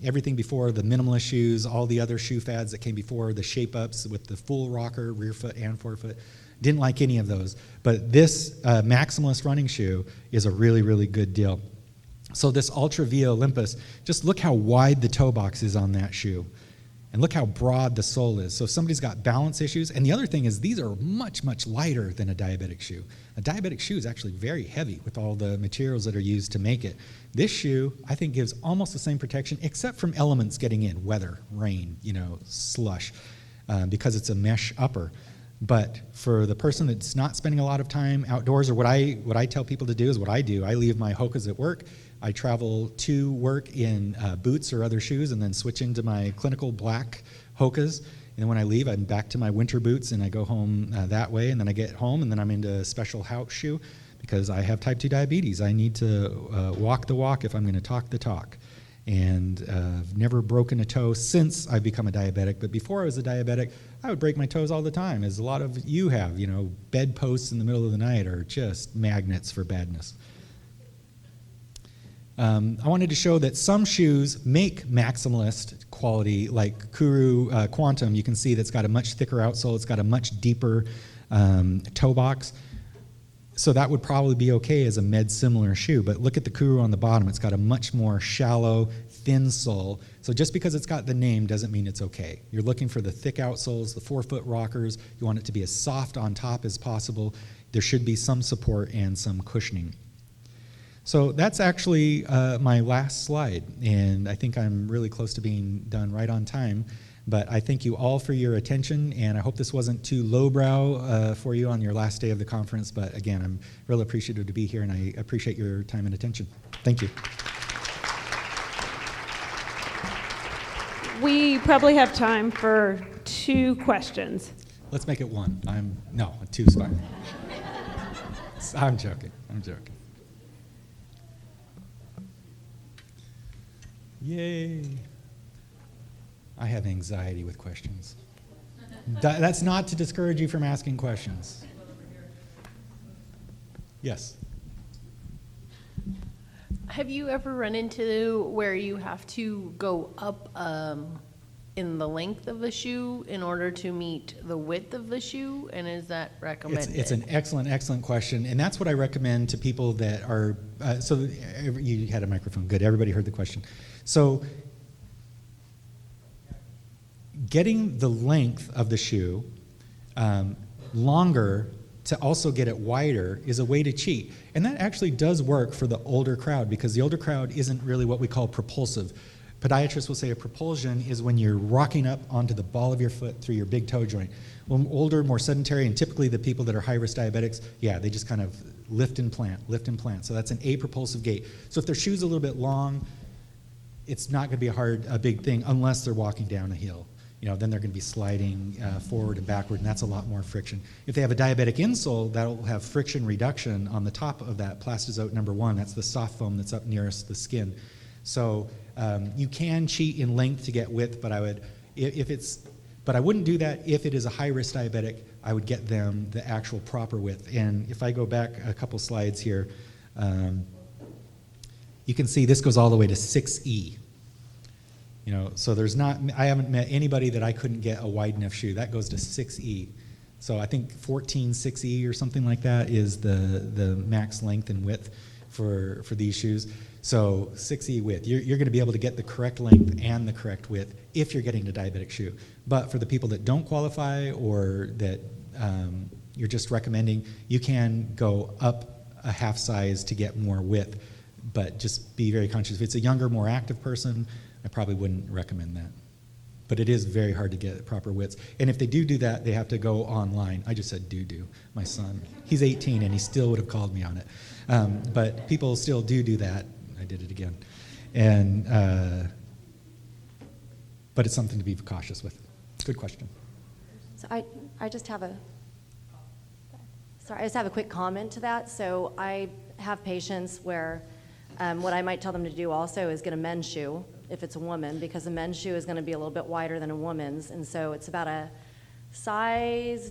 Everything before the minimalist shoes, all the other shoe fads that came before, the shape-ups with the full rocker, rear foot and forefoot, didn't like any of those. But this maximalist running shoe is a really, really good deal. So this Ultra Via Olympus, just look how wide the toe box is on that shoe. And look how broad the sole is. So if somebody's got balance issues, and the other thing is these are much, much lighter than a diabetic shoe. A diabetic shoe is actually very heavy with all the materials that are used to make it. This shoe, I think, gives almost the same protection, except from elements getting in, weather, rain, slush, because it's a mesh upper. But for the person that's not spending a lot of time outdoors, or what I tell people to do is what I do. I leave my Hokas at work. I travel to work in boots or other shoes and then switch into my clinical black Hokas. And then when I leave, I'm back to my winter boots and I go home that way. And then I get home and then I'm into a special house shoe because I have type 2 diabetes. I need to walk the walk if I'm going to talk the talk. And I've never broken a toe since I've become a diabetic. But before I was a diabetic, I would break my toes all the time, as a lot of you have. Bedposts in the middle of the night are just magnets for badness. I wanted to show that some shoes make maximalist quality, like Kuru Quantum. You can see that's got a much thicker outsole. It's got a much deeper toe box. So that would probably be okay as a med-similar shoe. But look at the Kuru on the bottom. It's got a much more shallow, thin sole. So just because it's got the name doesn't mean it's okay. You're looking for the thick outsoles, the 4-foot rockers. You want it to be as soft on top as possible. There should be some support and some cushioning. So that's actually my last slide, and I think I'm really close to being done right on time. But I thank you all for your attention, and I hope this wasn't too lowbrow for you on your last day of the conference. But again, I'm really appreciative to be here, and I appreciate your time and attention. Thank you. We probably have time for 2 questions. Let's make it 1. No, 2 is fine. I'm joking. Yay. I have anxiety with questions. That's not to discourage you from asking questions. Yes. Have you ever run into where you have to go up in the length of the shoe in order to meet the width of the shoe? And is that recommended? It's an excellent question. And that's what I recommend to people that are, you had a microphone. Good. Everybody heard the question. So getting the length of the shoe longer to also get it wider is a way to cheat. And that actually does work for the older crowd, because the older crowd isn't really what we call propulsive. Podiatrists will say a propulsion is when you're rocking up onto the ball of your foot through your big toe joint. When older, more sedentary, and typically the people that are high-risk diabetics, they just kind of lift and plant. So that's an apropulsive gait. So if their shoe's a little bit long, it's not going to be a big thing unless they're walking down a hill. Then they're going to be sliding forward and backward, and that's a lot more friction. If they have a diabetic insole, that'll have friction reduction on the top of that plastizote number 1. That's the soft foam that's up nearest the skin. So you can cheat in length to get width, but I wouldn't do that if it is a high-risk diabetic. I would get them the actual proper width. And if I go back a couple slides here, you can see this goes all the way to 6E. So I haven't met anybody that I couldn't get a wide enough shoe. That goes to 6E. So I think 14.6E or something like that is the max length and width for these shoes. So 6E width, you're going to be able to get the correct length and the correct width if you're getting a diabetic shoe. But for the people that don't qualify or that you're just recommending, you can go up a half size to get more width. But just be very conscious. If it's a younger, more active person, I probably wouldn't recommend that. But it is very hard to get proper widths. And if they do that, they have to go online. I just said do. My son, he's 18 and he still would have called me on it. But people still do that. I did it again. And but it's something to be cautious with. Good question. So I just have a quick comment to that. So I have patients where what I might tell them to do also is get a men's shoe if it's a woman, because a men's shoe is going to be a little bit wider than a woman's, and so it's about a size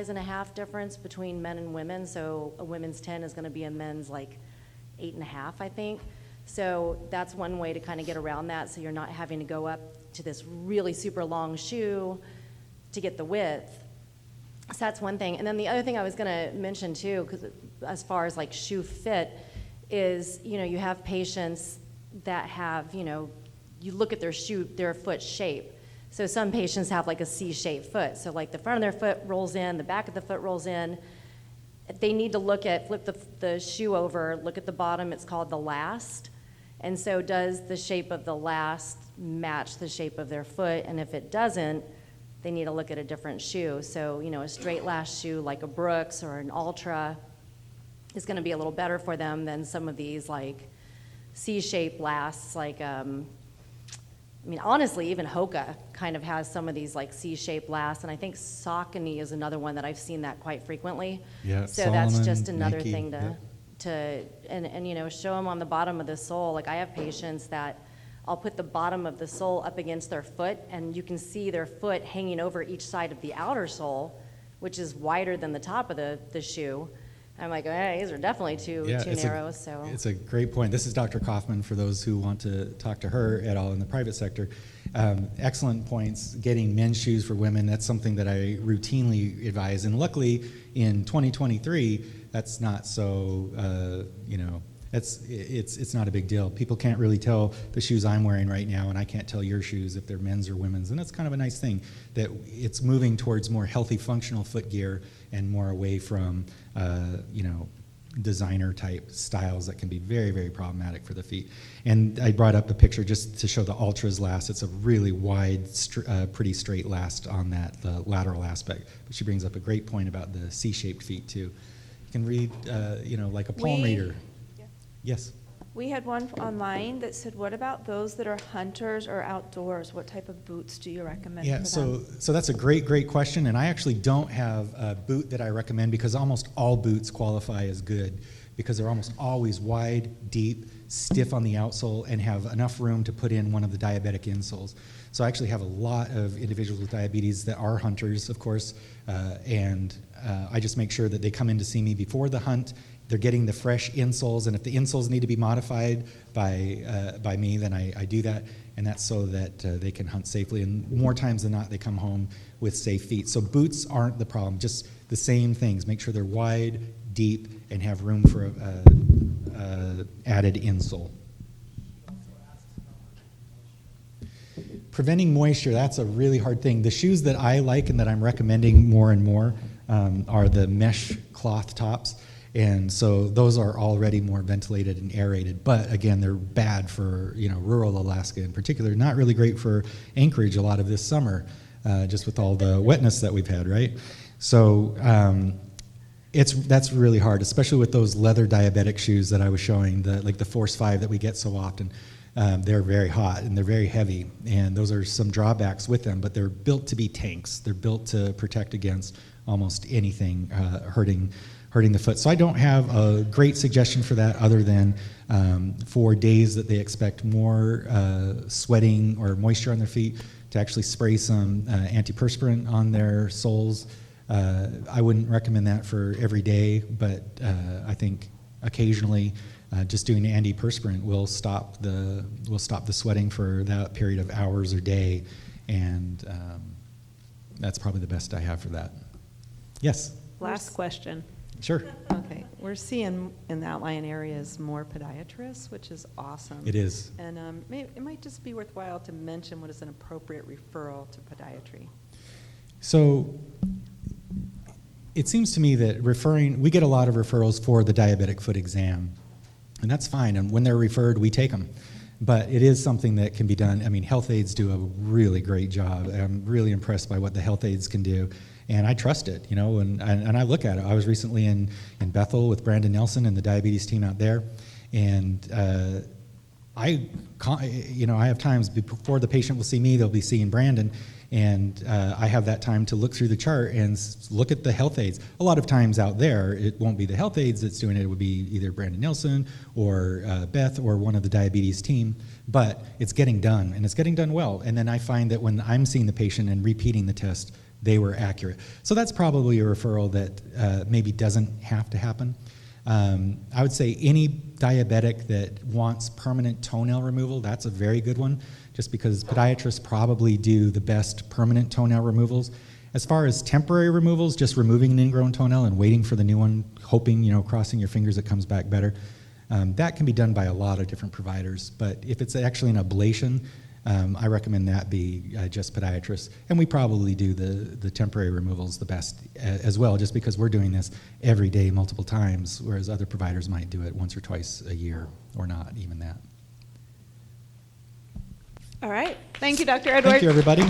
and a half difference between men and women. So a women's 10 is going to be a men's like 8.5, I think. So that's one way to kind of get around that, so you're not having to go up to this really super long shoe to get the width. So that's one thing. And then the other thing I was going to mention too, because as far as like shoe fit, is you have patients that have, you look at their foot shape. So some patients have like a C-shaped foot. So like the front of their foot rolls in, the back of the foot rolls in. They need to flip the shoe over, look at the bottom, it's called the last. And so does the shape of the last match the shape of their foot? And if it doesn't, they need to look at a different shoe. So, a straight last shoe like a Brooks or an Ultra is going to be a little better for them than some of these like C-shaped lasts, like honestly, even Hoka kind of has some of these like C-shaped lasts, and I think Saucony is another one that I've seen that quite frequently. Yeah, so Solomon, that's just another Nike, thing yeah. to show them on the bottom of the sole. Like I have patients that I'll put the bottom of the sole up against their foot, and you can see their foot hanging over each side of the outer sole, which is wider than the top of the shoe. I'm like, hey, these are definitely too narrow. It's a great point. This is Dr. Kaufman, for those who want to talk to her at all in the private sector. Excellent points. Getting men's shoes for women, that's something that I routinely advise. And luckily, in 2023, that's not so, it's not a big deal. People can't really tell the shoes I'm wearing right now, and I can't tell your shoes if they're men's or women's. And that's kind of a nice thing, that it's moving towards more healthy, functional foot gear and more away from, designer type styles that can be very, very problematic for the feet. And I brought up the picture just to show the Ultra's last. It's a really wide, pretty straight last on that, the lateral aspect. But she brings up a great point about the C-shaped feet too. You can read, like a palm reader. Yeah. Yes. We had one online that said, what about those that are hunters or outdoors? What type of boots do you recommend for them? So that's a great question, and I actually don't have a boot that I recommend, because almost all boots qualify as good, because they're almost always wide, deep, stiff on the outsole, and have enough room to put in one of the diabetic insoles. So I actually have a lot of individuals with diabetes that are hunters, of course, and I just make sure that they come in to see me before the hunt they're getting the fresh insoles, and if the insoles need to be modified by me, then I do that, and that's so that they can hunt safely. And more times than not, they come home with safe feet. So boots aren't the problem, just the same things. Make sure they're wide, deep, and have room for a added insole. Preventing moisture, that's a really hard thing. The shoes that I like and that I'm recommending more and more are the mesh cloth tops. And so those are already more ventilated and aerated, but again, they're bad for rural Alaska in particular. Not really great for Anchorage a lot of this summer, just with all the wetness that we've had, right? So that's really hard, especially with those leather diabetic shoes that I was showing, like the Force 5 that we get so often. They're very hot and they're very heavy, and those are some drawbacks with them, but they're built to be tanks. They're built to protect against almost anything hurting the foot. So I don't have a great suggestion for that other than for days that they expect more sweating or moisture on their feet, to actually spray some antiperspirant on their soles. I wouldn't recommend that for every day, but I think occasionally just doing antiperspirant will stop the sweating for that period of hours or day, and that's probably the best I have for that. Yes? Last question. Sure. Okay, we're seeing in the outlying areas more podiatrists, which is awesome. It is. And it might just be worthwhile to mention what is an appropriate referral to podiatry. So it seems to me that we get a lot of referrals for the diabetic foot exam, and that's fine. And when they're referred, we take them. But it is something that can be done. I mean, health aides do a really great job. I'm really impressed by what the health aides can do. And I trust it, and I look at it. I was recently in Bethel with Brandon Nelson and the diabetes team out there, and I have times before the patient will see me, they'll be seeing Brandon, and I have that time to look through the chart and look at the health aides. A lot of times out there, it won't be the health aides that's doing it. It would be either Brandon Nelson or Beth or one of the diabetes team, but it's getting done, and it's getting done well. And then I find that when I'm seeing the patient and repeating the test, they were accurate. So that's probably a referral that maybe doesn't have to happen. I would say any diabetic that wants permanent toenail removal, that's a very good one, just because podiatrists probably do the best permanent toenail removals. As far as temporary removals, just removing an ingrown toenail and waiting for the new one, hoping, crossing your fingers it comes back better, that can be done by a lot of different providers. But if it's actually an ablation, I recommend that be just podiatrists. And we probably do the temporary removals the best as well, just because we're doing this every day, multiple times, whereas other providers might do it once or twice a year, or not even that. All right. Thank you, Dr. Edwards. Thank you, everybody.